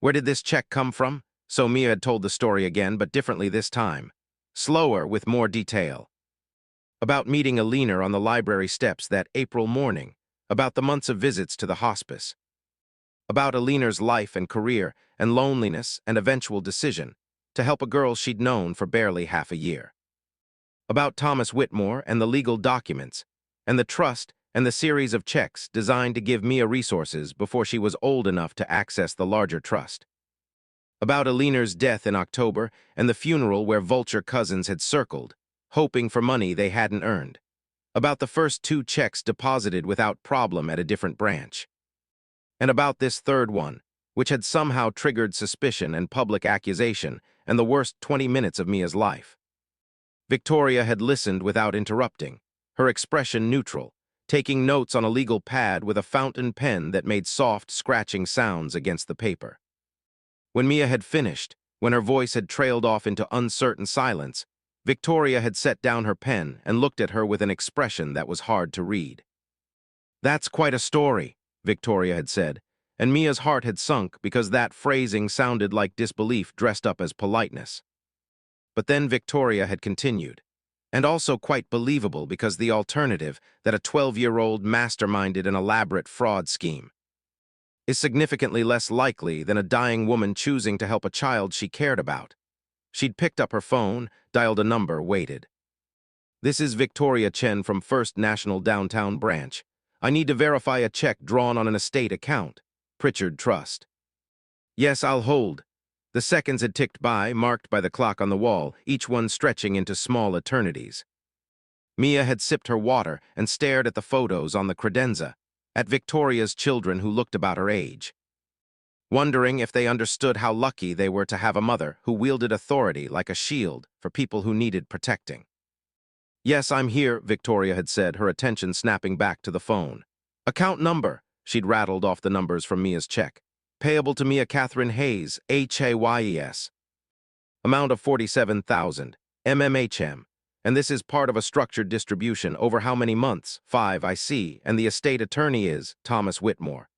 Where did this check come from?" So Mia had told the story again, but differently this time. Slower, with more detail. About meeting Alina on the library steps that April morning, about the months of visits to the hospice, about Alina's life and career and loneliness and eventual decision to help a girl she'd known for barely half a year. About Thomas Whitmore and the legal documents, and the trust and the series of checks designed to give Mia resources before she was old enough to access the larger trust. About Alina's death in October and the funeral where vulture cousins had circled, hoping for money they hadn't earned. About the first 2 checks deposited without problem at a different branch. And about this third one, which had somehow triggered suspicion and public accusation and the worst 20 minutes of Mia's life. Victoria had listened without interrupting, her expression neutral, taking notes on a legal pad with a fountain pen that made soft, scratching sounds against the paper. When Mia had finished, when her voice had trailed off into uncertain silence, Victoria had set down her pen and looked at her with an expression that was hard to read. "That's quite a story," Victoria had said, and Mia's heart had sunk because that phrasing sounded like disbelief dressed up as politeness. But then Victoria had continued, and also quite believable because the alternative, that a 12-year-old masterminded an elaborate fraud scheme, is significantly less likely than a dying woman choosing to help a child she cared about. She'd picked up her phone, dialed a number, waited. "This is Victoria Chen from First National Downtown Branch. I need to verify a check drawn on an estate account. Pritchard Trust." "Yes, I'll hold." The seconds had ticked by, marked by the clock on the wall, each one stretching into small eternities. Mia had sipped her water and stared at the photos on the credenza, at Victoria's children who looked about her age, wondering if they understood how lucky they were to have a mother who wielded authority like a shield for people who needed protecting. "Yes, I'm here," Victoria had said, her attention snapping back to the phone. "Account number." She'd rattled off the numbers from Mia's check. "Payable to Mia Catherine Hayes, Hayes. Amount of 47,000, MMHM. And this is part of a structured distribution over how many months? 5, I see, and the estate attorney is Thomas Whitmore."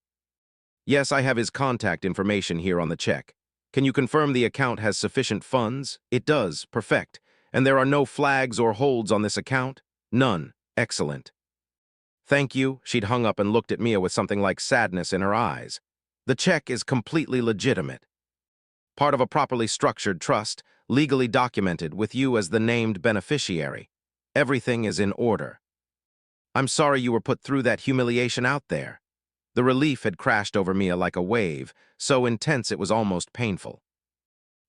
"Yes, I have his contact information here on the check. Can you confirm the account has sufficient funds?" "It does, perfect. And there are no flags or holds on this account?" "None, excellent." "Thank you." She'd hung up and looked at Mia with something like sadness in her eyes. "The check is completely legitimate. Part of a properly structured trust, legally documented with you as the named beneficiary. Everything is in order." "I'm sorry you were put through that humiliation out there." The relief had crashed over Mia like a wave, so intense it was almost painful.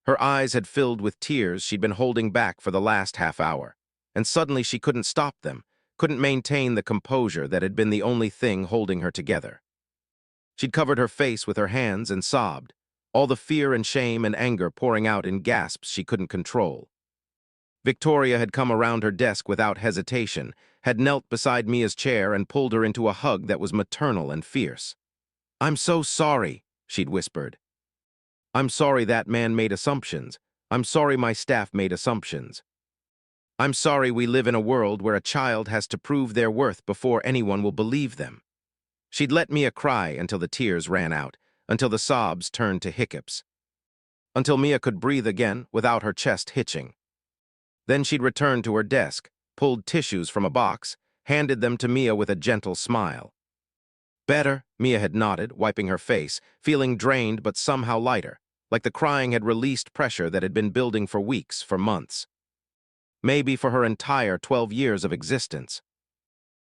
Her eyes had filled with tears she'd been holding back for the last half hour, and suddenly she couldn't stop them, couldn't maintain the composure that had been the only thing holding her together. She'd covered her face with her hands and sobbed, all the fear and shame and anger pouring out in gasps she couldn't control. Victoria had come around her desk without hesitation, had knelt beside Mia's chair and pulled her into a hug that was maternal and fierce. "I'm so sorry," she'd whispered. "I'm sorry that man made assumptions. I'm sorry my staff made assumptions. I'm sorry we live in a world where a child has to prove their worth before anyone will believe them." She'd let Mia cry until the tears ran out, until the sobs turned to hiccups, until Mia could breathe again without her chest hitching. Then she'd returned to her desk, pulled tissues from a box, handed them to Mia with a gentle smile. "Better," Mia had nodded, wiping her face, feeling drained but somehow lighter, like the crying had released pressure that had been building for weeks, for months. Maybe for her entire 12 years of existence.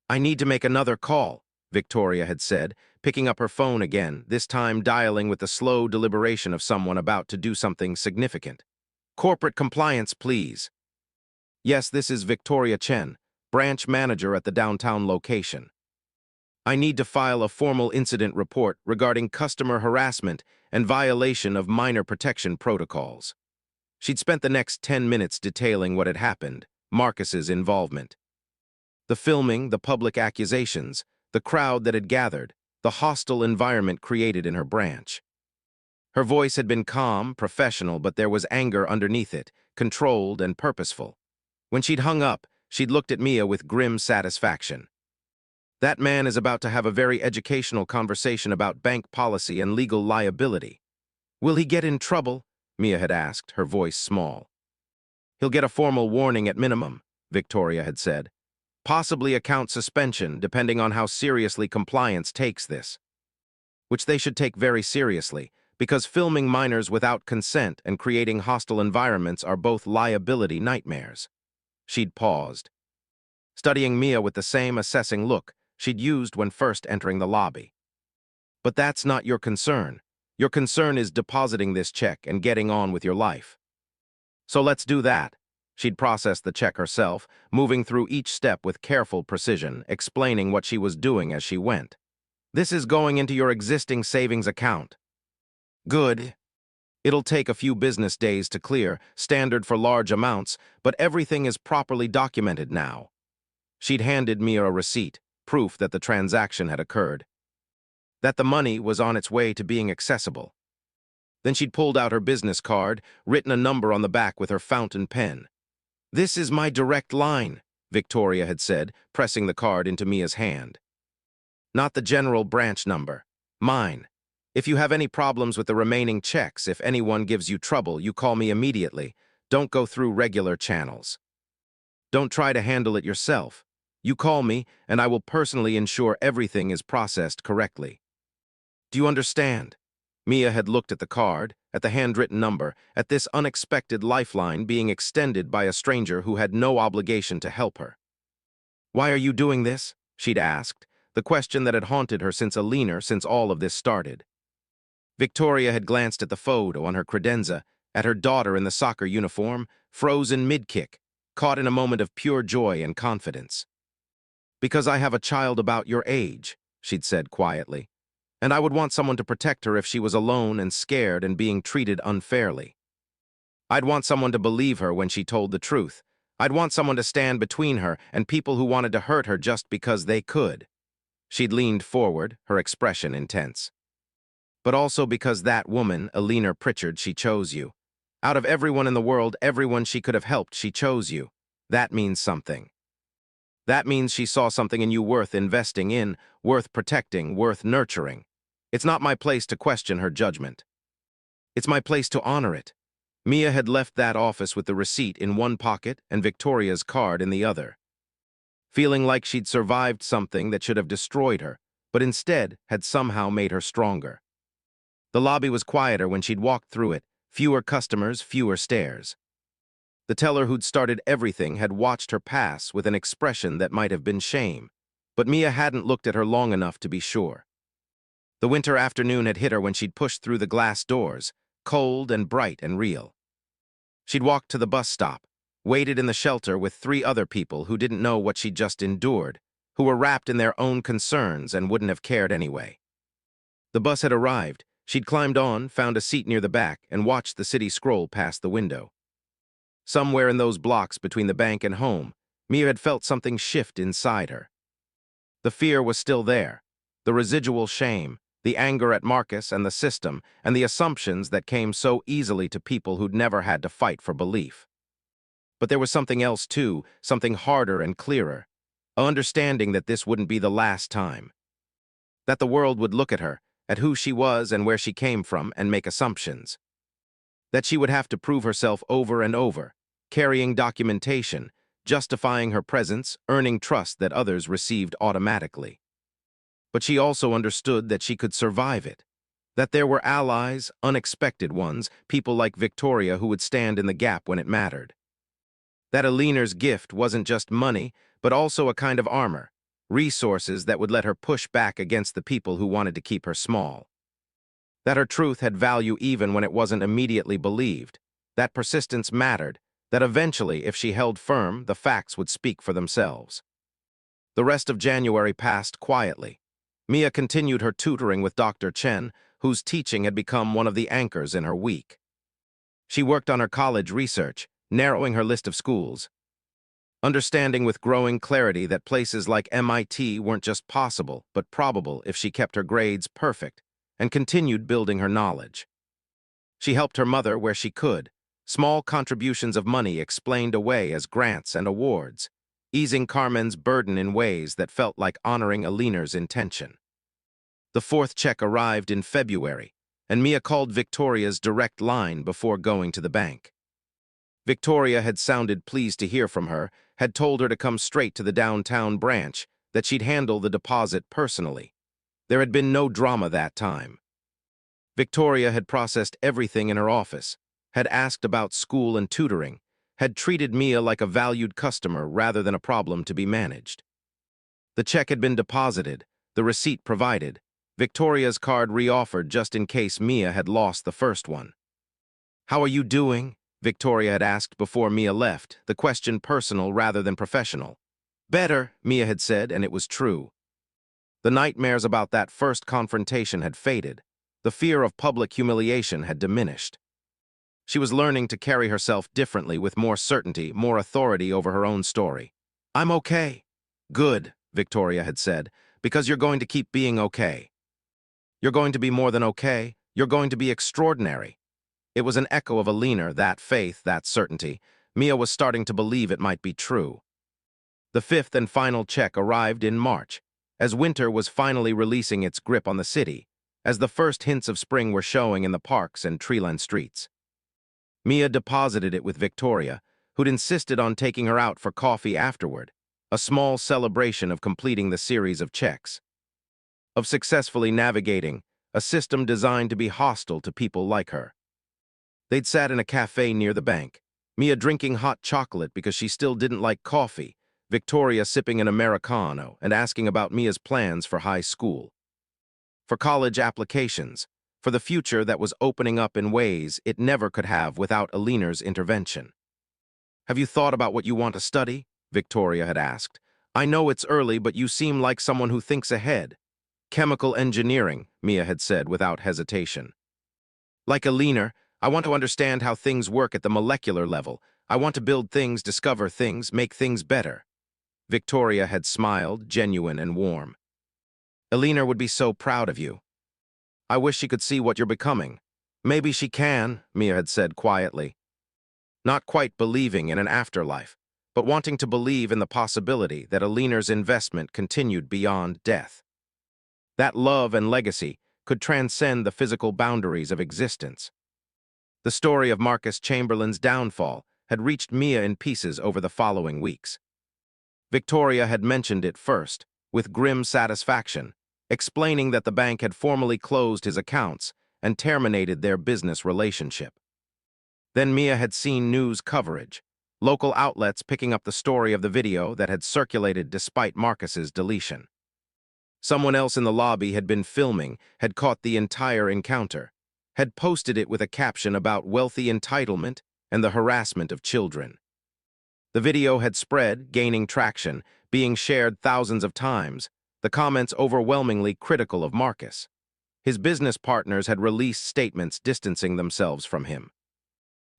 "I need to make another call," Victoria had said, picking up her phone again, this time dialing with the slow deliberation of someone about to do something significant. "Corporate compliance, please." "Yes, this is Victoria Chen, branch manager at the downtown location. I need to file a formal incident report regarding customer harassment and violation of minor protection protocols. She'd spent the next 10 minutes detailing what had happened, Marcus's involvement. The filming, the public accusations, the crowd that had gathered, the hostile environment created in her branch. Her voice had been calm, professional, but there was anger underneath it, controlled and purposeful. When she'd hung up, she'd looked at Mia with grim satisfaction. That man is about to have a very educational conversation about bank policy and legal liability. Will he get in trouble? Mia had asked, her voice small. He'll get a formal warning at minimum, Victoria had said. Possibly account suspension, depending on how seriously compliance takes this. Which they should take very seriously, because filming minors without consent and creating hostile environments are both liability nightmares. She'd paused, studying Mia with the same assessing look she'd used when first entering the lobby. But that's not your concern. Your concern is depositing this check and getting on with your life. So let's do that. She'd processed the check herself, moving through each step with careful precision, explaining what she was doing as she went. This is going into your existing savings account. Good. It'll take a few business days to clear, standard for large amounts, but everything is properly documented now. She'd handed Mia a receipt, proof that the transaction had occurred, that the money was on its way to being accessible. Then she'd pulled out her business card, written a number on the back with her fountain pen. This is my direct line, Victoria had said, pressing the card into Mia's hand. Not the general branch number. Mine. If you have any problems with the remaining checks, if anyone gives you trouble, you call me immediately. Don't go through regular channels. Don't try to handle it yourself. You call me, and I will personally ensure everything is processed correctly. Do you understand? Mia had looked at the card, at the handwritten number, at this unexpected lifeline being extended by a stranger who had no obligation to help her. Why are you doing this? She'd asked, the question that had haunted her since all of this started. Victoria had glanced at the photo on her credenza, at her daughter in the soccer uniform, frozen mid-kick, caught in a moment of pure joy and confidence. Because I have a child about your age, she'd said quietly, and I would want someone to protect her if she was alone and scared and being treated unfairly. I'd want someone to believe her when she told the truth. I'd want someone to stand between her and people who wanted to hurt her just because they could. She'd leaned forward, her expression intense. But also because that woman, Eleanor Pritchard, she chose you. Out of everyone in the world, everyone she could have helped, she chose you. That means something. That means she saw something in you worth investing in, worth protecting, worth nurturing. It's not my place to question her judgment. It's my place to honor it. Mia had left that office with the receipt in one pocket and Victoria's card in the other, feeling like she'd survived something that should have destroyed her, but instead had somehow made her stronger. The lobby was quieter when she'd walked through it, fewer customers, fewer stares. The teller who'd started everything had watched her pass with an expression that might have been shame, but Mia hadn't looked at her long enough to be sure. The winter afternoon had hit her when she'd pushed through the glass doors, cold and bright and real. She'd walked to the bus stop, waited in the shelter with 3 other people who didn't know what she'd just endured, who were wrapped in their own concerns and wouldn't have cared anyway. The bus had arrived. She'd climbed on, found a seat near the back, and watched the city scroll past the window. Somewhere in those blocks between the bank and home, Mia had felt something shift inside her. The fear was still there, the residual shame, the anger at Marcus and the system, and the assumptions that came so easily to people who'd never had to fight for belief. But there was something else too, something harder and clearer, an understanding that this wouldn't be the last time. That the world would look at her, at who she was and where she came from, and make assumptions. That she would have to prove herself over and over, carrying documentation, justifying her presence, earning trust that others received automatically. But she also understood that she could survive it, that there were allies, unexpected ones, people like Victoria who would stand in the gap when it mattered. That Eleanor's gift wasn't just money, but also a kind of armor, resources that would let her push back against the people who wanted to keep her small. That her truth had value even when it wasn't immediately believed, that persistence mattered, that eventually, if she held firm, the facts would speak for themselves. The rest of January passed quietly. Mia continued her tutoring with Dr. Chen, whose teaching had become one of the anchors in her week. She worked on her college research, narrowing her list of schools, understanding with growing clarity that places like MIT weren't just possible, but probable if she kept her grades perfect and continued building her knowledge. She helped her mother where she could, small contributions of money explained away as grants and awards, easing Carmen's burden in ways that felt like honoring Alina's intention. The fourth check arrived in February, and Mia called Victoria's direct line before going to the bank. Victoria had sounded pleased to hear from her, had told her to come straight to the downtown branch, that she'd handle the deposit personally. There had been no drama that time. Victoria had processed everything in her office, had asked about school and tutoring, had treated Mia like a valued customer rather than a problem to be managed. The check had been deposited, the receipt provided, Victoria's card reoffered just in case Mia had lost the first one. "How are you doing?" Victoria had asked before Mia left, the question personal rather than professional. "Better," Mia had said, and it was true. The nightmares about that first confrontation had faded. The fear of public humiliation had diminished. She was learning to carry herself differently with more certainty, more authority over her own story. "I'm okay." "Good," Victoria had said, "because you're going to keep being okay. You're going to be more than okay. You're going to be extraordinary." It was an echo of Alina, that faith, that certainty. Mia was starting to believe it might be true. The fifth and final check arrived in March, as winter was finally releasing its grip on the city, as the first hints of spring were showing in the parks and tree-lined streets. Mia deposited it with Victoria, who'd insisted on taking her out for coffee afterward, a small celebration of completing the series of checks, of successfully navigating a system designed to be hostile to people like her. They'd sat in a cafe near the bank, Mia drinking hot chocolate because she still didn't like coffee, Victoria sipping an Americano and asking about Mia's plans for high school, for college applications, for the future that was opening up in ways it never could have without Alina's intervention. "Have you thought about what you want to study?" Victoria had asked. "I know it's early, but you seem like someone who thinks ahead." "Chemical engineering," Mia had said without hesitation. "Like Alina, I want to understand how things work at the molecular level. I want to build things, discover things, make things better." Victoria had smiled, genuine and warm. "Alina would be so proud of you. I wish she could see what you're becoming." "Maybe she can," Mia had said quietly. Not quite believing in an afterlife, but wanting to believe in the possibility that Alina's investment continued beyond death. That love and legacy could transcend the physical boundaries of existence. The story of Marcus Chamberlain's downfall had reached Mia in pieces over the following weeks. Victoria had mentioned it first, with grim satisfaction, explaining that the bank had formally closed his accounts and terminated their business relationship. Then Mia had seen news coverage, local outlets picking up the story of the video that had circulated despite Marcus's deletion. Someone else in the lobby had been filming, had caught the entire encounter, had posted it with a caption about wealthy entitlement and the harassment of children. The video had spread, gaining traction, being shared thousands of times, the comments overwhelmingly critical of Marcus. His business partners had released statements distancing themselves from him.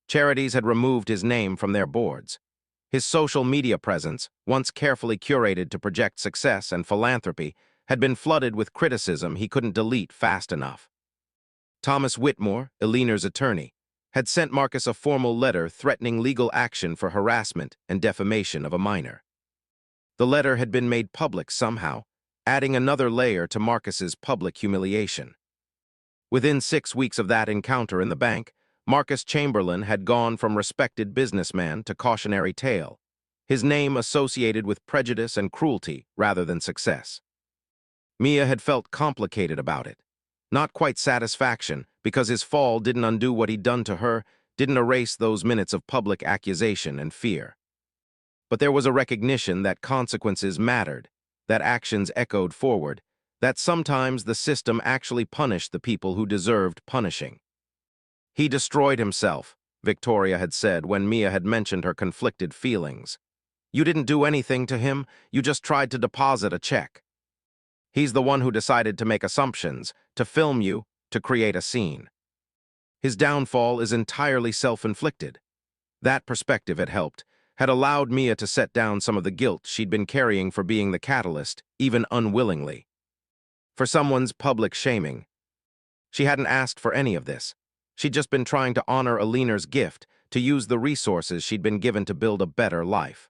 Charities had removed his name from their boards. His social media presence, once carefully curated to project success and philanthropy, had been flooded with criticism he couldn't delete fast enough. Thomas Whitmore, Alina's attorney, had sent Marcus a formal letter threatening legal action for harassment and defamation of a minor. The letter had been made public somehow, adding another layer to Marcus's public humiliation. Within 6 weeks of that encounter in the bank, Marcus Chamberlain had gone from respected businessman to cautionary tale, his name associated with prejudice and cruelty rather than success. Mia had felt complicated about it. Not quite satisfaction, because his fall didn't undo what he'd done to her, didn't erase those minutes of public accusation and fear. But there was a recognition that consequences mattered, that actions echoed forward, that sometimes the system actually punished the people who deserved punishing. He destroyed himself, Victoria had said when Mia had mentioned her conflicted feelings. You didn't do anything to him, you just tried to deposit a check. He's the one who decided to make assumptions, to film you, to create a scene. His downfall is entirely self-inflicted. That perspective had helped, had allowed Mia to set down some of the guilt she'd been carrying for being the catalyst, even unwillingly. For someone's public shaming. She hadn't asked for any of this. She'd just been trying to honor Alina's gift, to use the resources she'd been given to build a better life.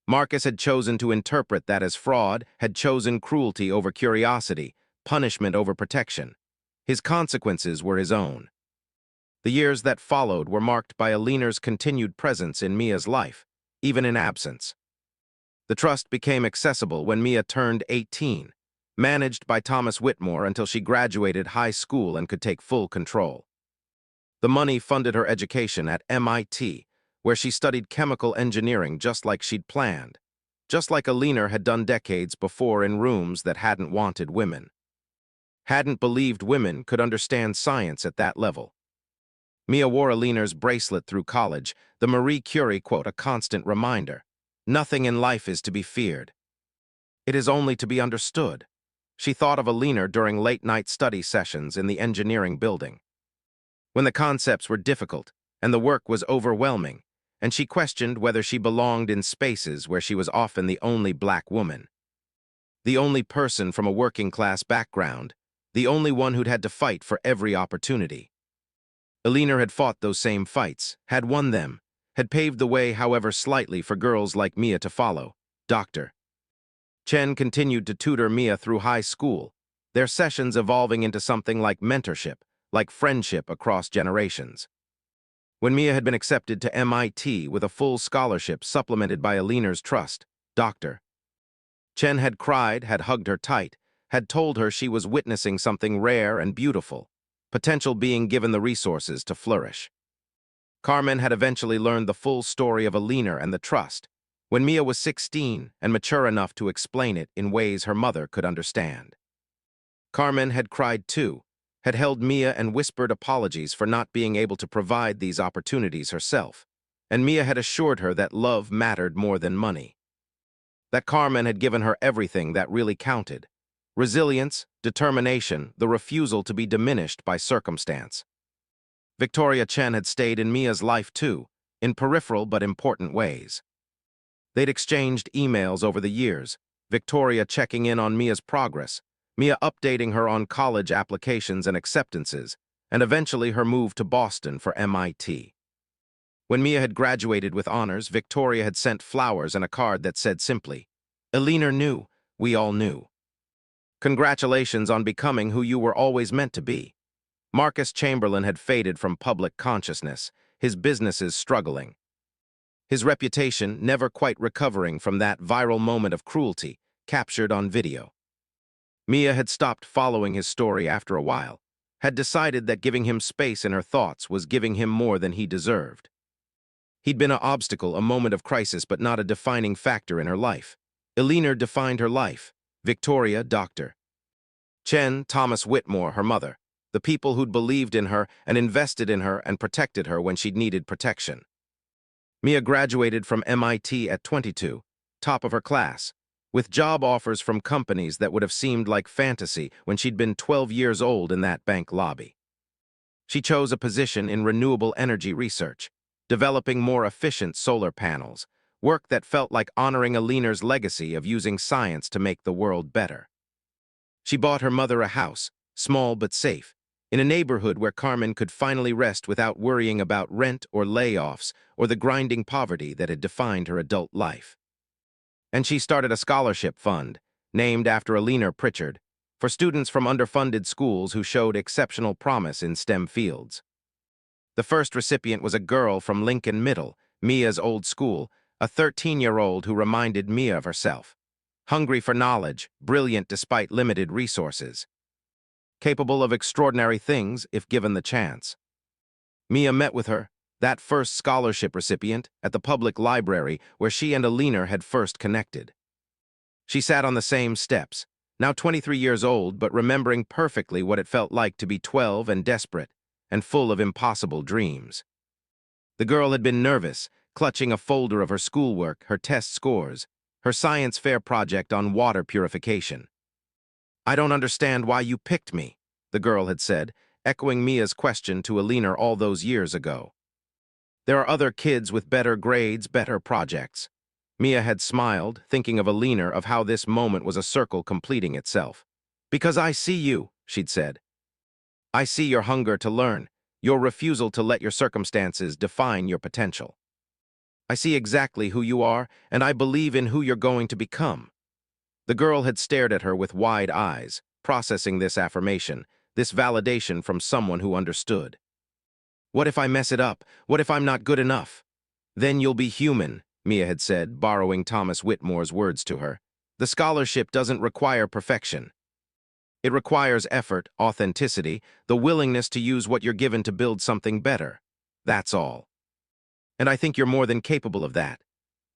Marcus had chosen to interpret that as fraud, had chosen cruelty over curiosity, punishment over protection. His consequences were his own. The years that followed were marked by Alina's continued presence in Mia's life, even in absence. The trust became accessible when Mia turned 18, managed by Thomas Whitmore until she graduated high school and could take full control. The money funded her education at MIT, where she studied chemical engineering just like she'd planned, just like Alina had done decades before in rooms that hadn't wanted women. Hadn't believed women could understand science at that level. Mia wore Alina's bracelet through college, the Marie Curie quote a constant reminder. Nothing in life is to be feared. It is only to be understood. She thought of Alina during late-night study sessions in the engineering building. When the concepts were difficult and the work was overwhelming, and she questioned whether she belonged in spaces where she was often the only black woman. The only person from a working-class background, the only one who'd had to fight for every opportunity. Alina had fought those same fights, had won them, had paved the way, however slightly, for girls like Mia to follow. Dr. Chen continued to tutor Mia through high school, their sessions evolving into something like mentorship, like friendship across generations. When Mia had been accepted to MIT with a full scholarship supplemented by Alina's trust, Dr. Chen had cried, had hugged her tight, had told her she was witnessing something rare and beautiful, potential being given the resources to flourish. Carmen had eventually learned the full story of Alina and the trust, when Mia was 16 and mature enough to explain it in ways her mother could understand. Carmen had cried too, had held Mia and whispered apologies for not being able to provide these opportunities herself, and Mia had assured her that love mattered more than money. That Carmen had given her everything that really counted: resilience, determination, the refusal to be diminished by circumstance. Victoria Chen had stayed in Mia's life too, in peripheral but important ways. They'd exchanged emails over the years, Victoria checking in on Mia's progress, Mia updating her on college applications and acceptances, and eventually her move to Boston for MIT. When Mia had graduated with honors, Victoria had sent flowers and a card that said simply, "Alina knew, we all knew. Congratulations on becoming who you were always meant to be." Marcus Chamberlain had faded from public consciousness, his businesses struggling. His reputation never quite recovering from that viral moment of cruelty captured on video. Mia had stopped following his story after a while, had decided that giving him space in her thoughts was giving him more than he deserved. He'd been an obstacle, a moment of crisis, but not a defining factor in her life. Alina defined her life. Victoria, Dr. Chen, Thomas Whitmore, her mother, the people who'd believed in her and invested in her and protected her when she'd needed protection. Mia graduated from MIT at 22, top of her class, with job offers from companies that would have seemed like fantasy when she'd been 12 years old in that bank lobby. She chose a position in renewable energy research, developing more efficient solar panels, work that felt like honoring Alina's legacy of using science to make the world better. She bought her mother a house, small but safe, in a neighborhood where Carmen could finally rest without worrying about rent or layoffs or the grinding poverty that had defined her adult life. And she started a scholarship fund, named after Alina Pritchard, for students from underfunded schools who showed exceptional promise in STEM fields. The first recipient was a girl from Lincoln Middle, Mia's old school, a 13-year-old who reminded Mia of herself. Hungry for knowledge, brilliant despite limited resources. Capable of extraordinary things if given the chance. Mia met with her, that first scholarship recipient, at the public library where she and Alina had first connected. She sat on the same steps, now 23 years old, but remembering perfectly what it felt like to be 12 and desperate, and full of impossible dreams. The girl had been nervous, clutching a folder of her schoolwork, her test scores, her science fair project on water purification. "I don't understand why you picked me," the girl had said, echoing Mia's question to Alina all those years ago. "There are other kids with better grades, better projects." Mia had smiled, thinking of Alina, of how this moment was a circle completing itself. "Because I see you," she'd said. "I see your hunger to learn, your refusal to let your circumstances define your potential. I see exactly who you are, and I believe in who you're going to become." The girl had stared at her with wide eyes, processing this affirmation, this validation from someone who understood. "What if I mess it up? What if I'm not good enough?" "Then you'll be human," Mia had said, borrowing Thomas Whitmore's words to her. "The scholarship doesn't require perfection. It requires effort, authenticity, the willingness to use what you're given to build something better. That's all. And I think you're more than capable of that."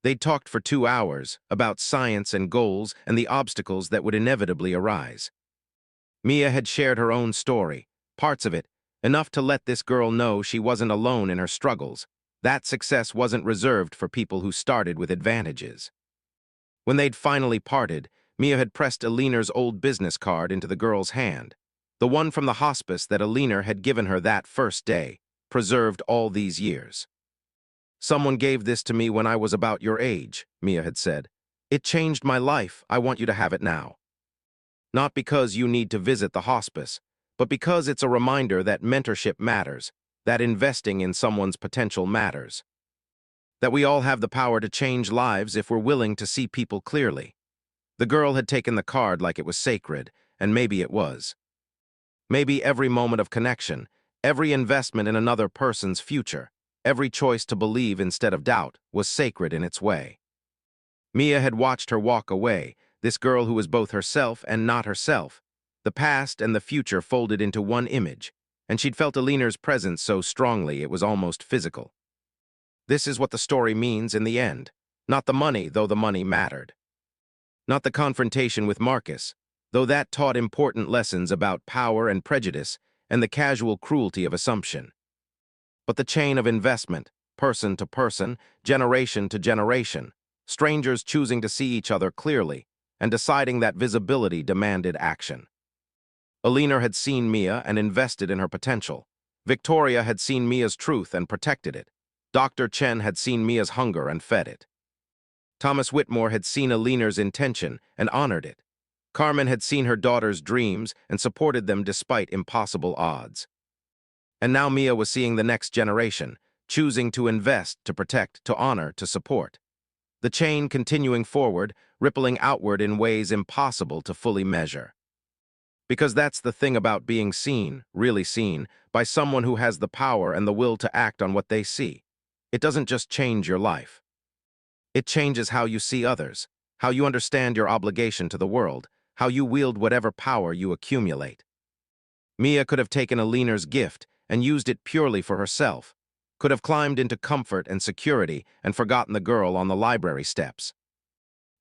They'd talked for 2 hours about science and goals and the obstacles that would inevitably arise. Mia had shared her own story, parts of it, enough to let this girl know she wasn't alone in her struggles. That success wasn't reserved for people who started with advantages. When they'd finally parted, Mia had pressed Alina's old business card into the girl's hand, the one from the hospice that Alina had given her that first day, preserved all these years. "Someone gave this to me when I was about your age," Mia had said. "It changed my life. I want you to have it now. Not because you need to visit the hospice, but because it's a reminder that mentorship matters, that investing in someone's potential matters. That we all have the power to change lives if we're willing to see people clearly." The girl had taken the card like it was sacred, and maybe it was. Maybe every moment of connection, every investment in another person's future, every choice to believe instead of doubt was sacred in its way. Mia had watched her walk away, this girl who was both herself and not herself, the past and the future folded into one image, and she'd felt Alina's presence so strongly it was almost physical. This is what the story means in the end. Not the money, though the money mattered. Not the confrontation with Marcus, though that taught important lessons about power and prejudice and the casual cruelty of assumption. But the chain of investment, person to person, generation to generation, strangers choosing to see each other clearly and deciding that visibility demanded action. Alina had seen Mia and invested in her potential. Victoria had seen Mia's truth and protected it. Dr. Chen had seen Mia's hunger and fed it. Thomas Whitmore had seen Alina's intention and honored it. Carmen had seen her daughter's dreams and supported them despite impossible odds. And now Mia was seeing the next generation, choosing to invest, to protect, to honor, to support. The chain continuing forward, rippling outward in ways impossible to fully measure. Because that's the thing about being seen, really seen, by someone who has the power and the will to act on what they see. It doesn't just change your life. It changes how you see others, how you understand your obligation to the world, how you wield whatever power you accumulate. Mia could have taken Alina's gift and used it purely for herself, could have climbed into comfort and security and forgotten the girl on the library steps.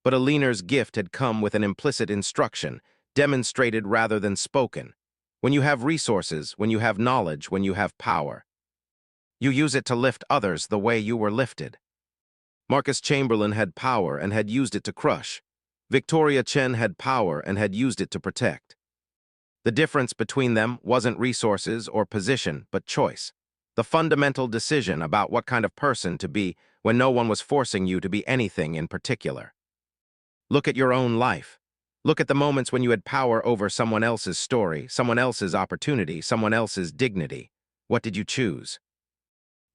But Alina's gift had come with an implicit instruction, demonstrated rather than spoken. When you have resources, when you have knowledge, when you have power, you use it to lift others the way you were lifted. Marcus Chamberlain had power and had used it to crush. Victoria Chen had power and had used it to protect. The difference between them wasn't resources or position, but choice. The fundamental decision about what kind of person to be when no one was forcing you to be anything in particular. Look at your own life. Look at the moments when you had power over someone else's story, someone else's opportunity, someone else's dignity. What did you choose?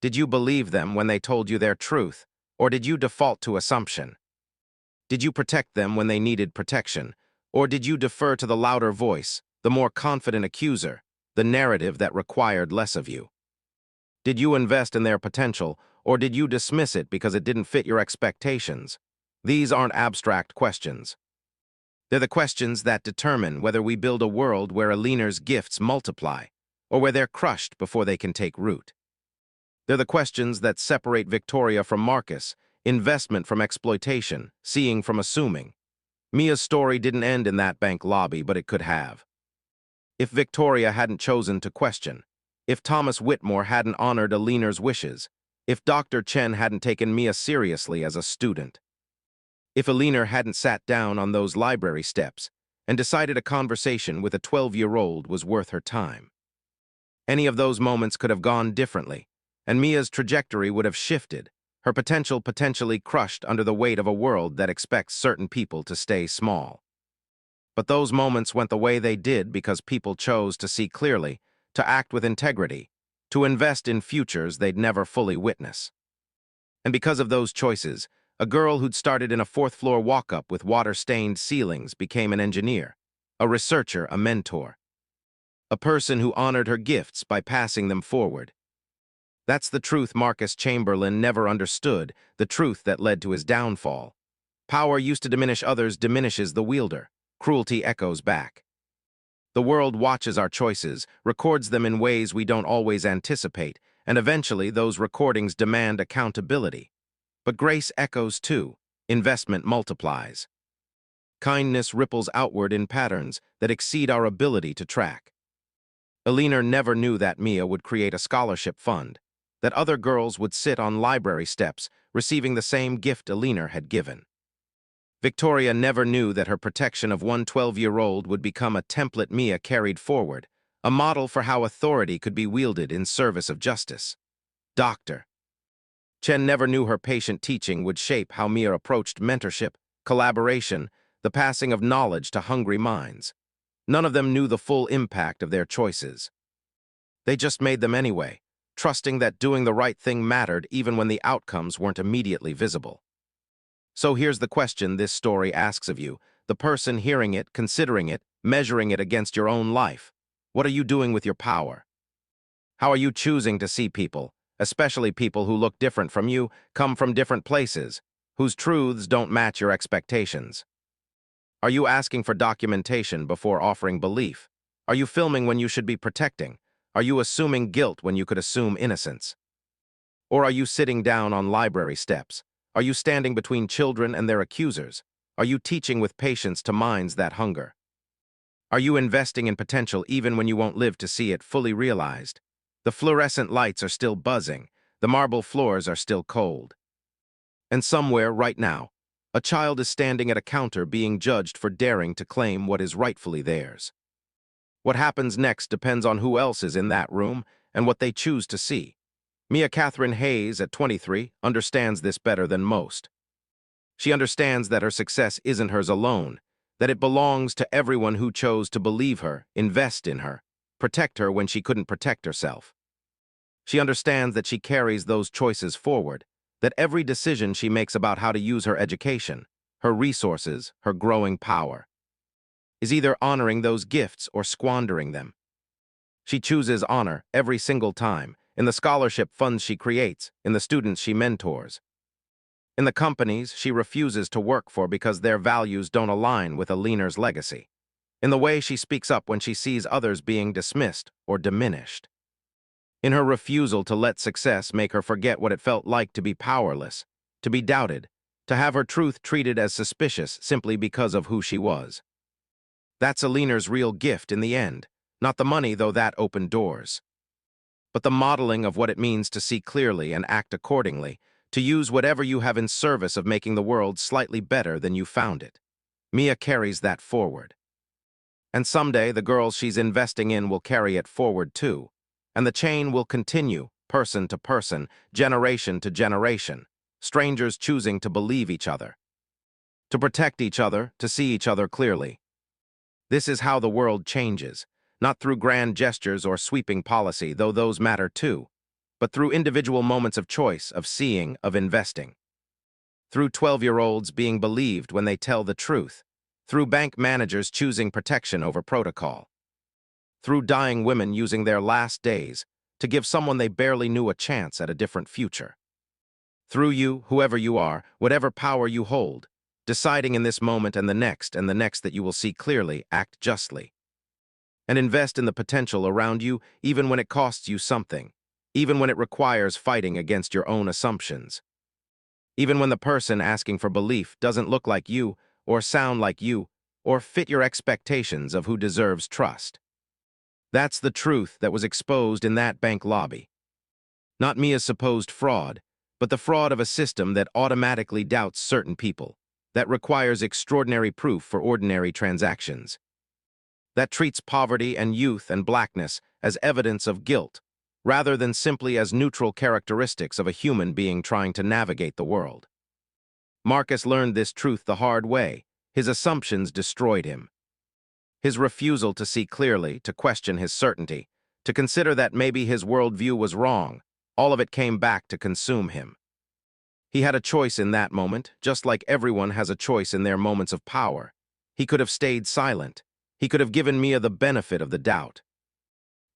Did you believe them when they told you their truth, or did you default to assumption? Did you protect them when they needed protection, or did you defer to the louder voice, the more confident accuser, the narrative that required less of you? Did you invest in their potential, or did you dismiss it because it didn't fit your expectations? These aren't abstract questions. They're the questions that determine whether we build a world where Alina's gifts multiply, or where they're crushed before they can take root. They're the questions that separate Victoria from Marcus, investment from exploitation, seeing from assuming. Mia's story didn't end in that bank lobby, but it could have. If Victoria hadn't chosen to question, if Thomas Whitmore hadn't honored Alina's wishes, if Dr. Chen hadn't taken Mia seriously as a student, if Alina hadn't sat down on those library steps and decided a conversation with a 12-year-old was worth her time. Any of those moments could have gone differently, and Mia's trajectory would have shifted, her potential potentially crushed under the weight of a world that expects certain people to stay small. But those moments went the way they did because people chose to see clearly, to act with integrity, to invest in futures they'd never fully witness. And because of those choices, a girl who'd started in a fourth-floor walk-up with water-stained ceilings became an engineer, a researcher, a mentor, a person who honored her gifts by passing them forward. That's the truth Marcus Chamberlain never understood, the truth that led to his downfall. Power used to diminish others diminishes the wielder. Cruelty echoes back. The world watches our choices, records them in ways we don't always anticipate, and eventually those recordings demand accountability. But grace echoes too. Investment multiplies. Kindness ripples outward in patterns that exceed our ability to track. Alina never knew that Mia would create a scholarship fund, that other girls would sit on library steps, receiving the same gift Alina had given. Victoria never knew that her protection of one 12-year-old would become a template Mia carried forward, a model for how authority could be wielded in service of justice. Dr. Chen never knew her patient teaching would shape how Mia approached mentorship, collaboration, the passing of knowledge to hungry minds. None of them knew the full impact of their choices. They just made them anyway, trusting that doing the right thing mattered even when the outcomes weren't immediately visible. So here's the question this story asks of you, the person hearing it, considering it, measuring it against your own life. What are you doing with your power? How are you choosing to see people, especially people who look different from you, come from different places, whose truths don't match your expectations? Are you asking for documentation before offering belief? Are you filming when you should be protecting? Are you assuming guilt when you could assume innocence? Or are you sitting down on library steps? Are you standing between children and their accusers? Are you teaching with patience to minds that hunger? Are you investing in potential even when you won't live to see it fully realized? The fluorescent lights are still buzzing. The marble floors are still cold. And somewhere, right now, a child is standing at a counter being judged for daring to claim what is rightfully theirs. What happens next depends on who else is in that room and what they choose to see. Mia Catherine Hayes, at 23, understands this better than most. She understands that her success isn't hers alone, that it belongs to everyone who chose to believe her, invest in her, protect her when she couldn't protect herself. She understands that she carries those choices forward, that every decision she makes about how to use her education, her resources, her growing power, is either honoring those gifts or squandering them. She chooses honor every single time, in the scholarship funds she creates, in the students she mentors, in the companies she refuses to work for because their values don't align with Alina's legacy, in the way she speaks up when she sees others being dismissed or diminished, in her refusal to let success make her forget what it felt like to be powerless, to be doubted, to have her truth treated as suspicious simply because of who she was. That's Alina's real gift in the end, not the money, though that opened doors, but the modeling of what it means to see clearly and act accordingly, to use whatever you have in service of making the world slightly better than you found it. Mia carries that forward. And someday the girls she's investing in will carry it forward too, and the chain will continue, person to person, generation to generation, strangers choosing to believe each other, to protect each other, to see each other clearly. This is how the world changes, not through grand gestures or sweeping policy, though those matter too, but through individual moments of choice, of seeing, of investing. Through 12-year-olds being believed when they tell the truth, through bank managers choosing protection over protocol, through dying women using their last days to give someone they barely knew a chance at a different future. Through you, whoever you are, whatever power you hold, deciding in this moment and the next that you will see clearly, act justly, and invest in the potential around you even when it costs you something, even when it requires fighting against your own assumptions, even when the person asking for belief doesn't look like you, or sound like you, or fit your expectations of who deserves trust. That's the truth that was exposed in that bank lobby. Not Mia's supposed fraud, but the fraud of a system that automatically doubts certain people, that requires extraordinary proof for ordinary transactions, that treats poverty and youth and blackness as evidence of guilt, rather than simply as neutral characteristics of a human being trying to navigate the world. Marcus learned this truth the hard way. His assumptions destroyed him. His refusal to see clearly, to question his certainty, to consider that maybe his worldview was wrong, all of it came back to consume him. He had a choice in that moment, just like everyone has a choice in their moments of power. He could have stayed silent. He could have given Mia the benefit of the doubt.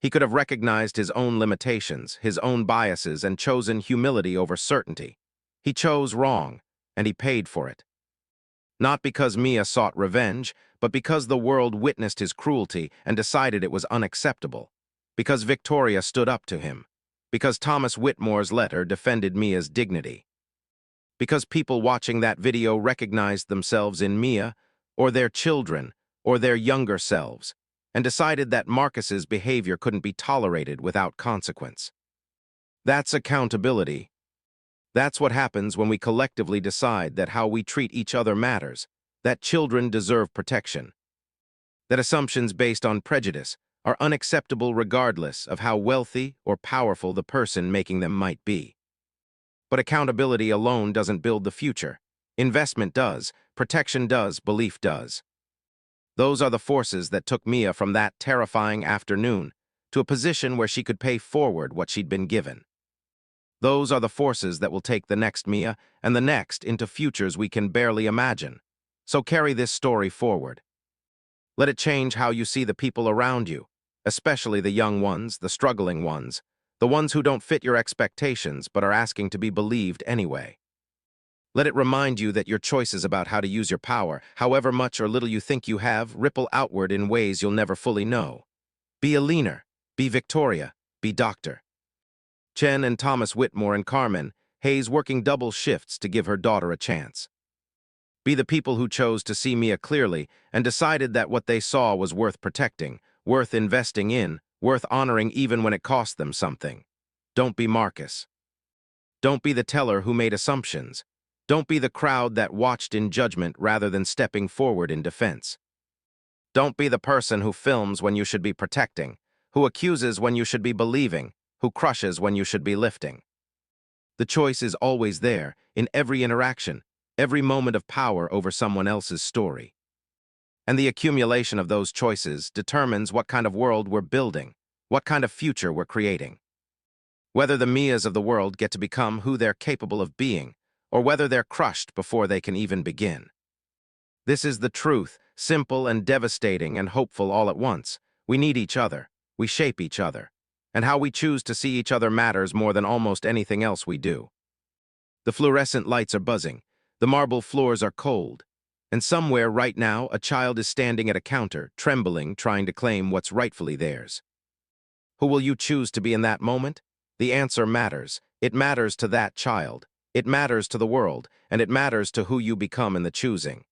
He could have recognized his own limitations, his own biases, and chosen humility over certainty. He chose wrong, and he paid for it. Not because Mia sought revenge, but because the world witnessed his cruelty and decided it was unacceptable. Because Victoria stood up to him. Because Thomas Whitmore's letter defended Mia's dignity. Because people watching that video recognized themselves in Mia, or their children, or their younger selves, and decided that Marcus's behavior couldn't be tolerated without consequence. That's accountability. That's what happens when we collectively decide that how we treat each other matters, that children deserve protection, that assumptions based on prejudice are unacceptable regardless of how wealthy or powerful the person making them might be. But accountability alone doesn't build the future. Investment does, protection does, belief does. Those are the forces that took Mia from that terrifying afternoon to a position where she could pay forward what she'd been given. Those are the forces that will take the next Mia and the next into futures we can barely imagine. So carry this story forward. Let it change how you see the people around you, especially the young ones, the struggling ones, the ones who don't fit your expectations but are asking to be believed anyway. Let it remind you that your choices about how to use your power, however much or little you think you have, ripple outward in ways you'll never fully know. Be a leaner, be Victoria, be Dr. Chen and Thomas Whitmore and Carmen, Hayes working double shifts to give her daughter a chance. Be the people who chose to see Mia clearly and decided that what they saw was worth protecting, worth investing in, worth honoring even when it cost them something. Don't be Marcus. Don't be the teller who made assumptions. Don't be the crowd that watched in judgment rather than stepping forward in defense. Don't be the person who films when you should be protecting, who accuses when you should be believing, who crushes when you should be lifting. The choice is always there, in every interaction, every moment of power over someone else's story. And the accumulation of those choices determines what kind of world we're building, what kind of future we're creating. Whether the Mias of the world get to become who they're capable of being, or whether they're crushed before they can even begin. This is the truth, simple and devastating and hopeful all at once. We need each other. We shape each other. And how we choose to see each other matters more than almost anything else we do. The fluorescent lights are buzzing. The marble floors are cold. And somewhere right now, a child is standing at a counter, trembling, trying to claim what's rightfully theirs. Who will you choose to be in that moment? The answer matters. It matters to that child. It matters to the world, and it matters to who you become in the choosing.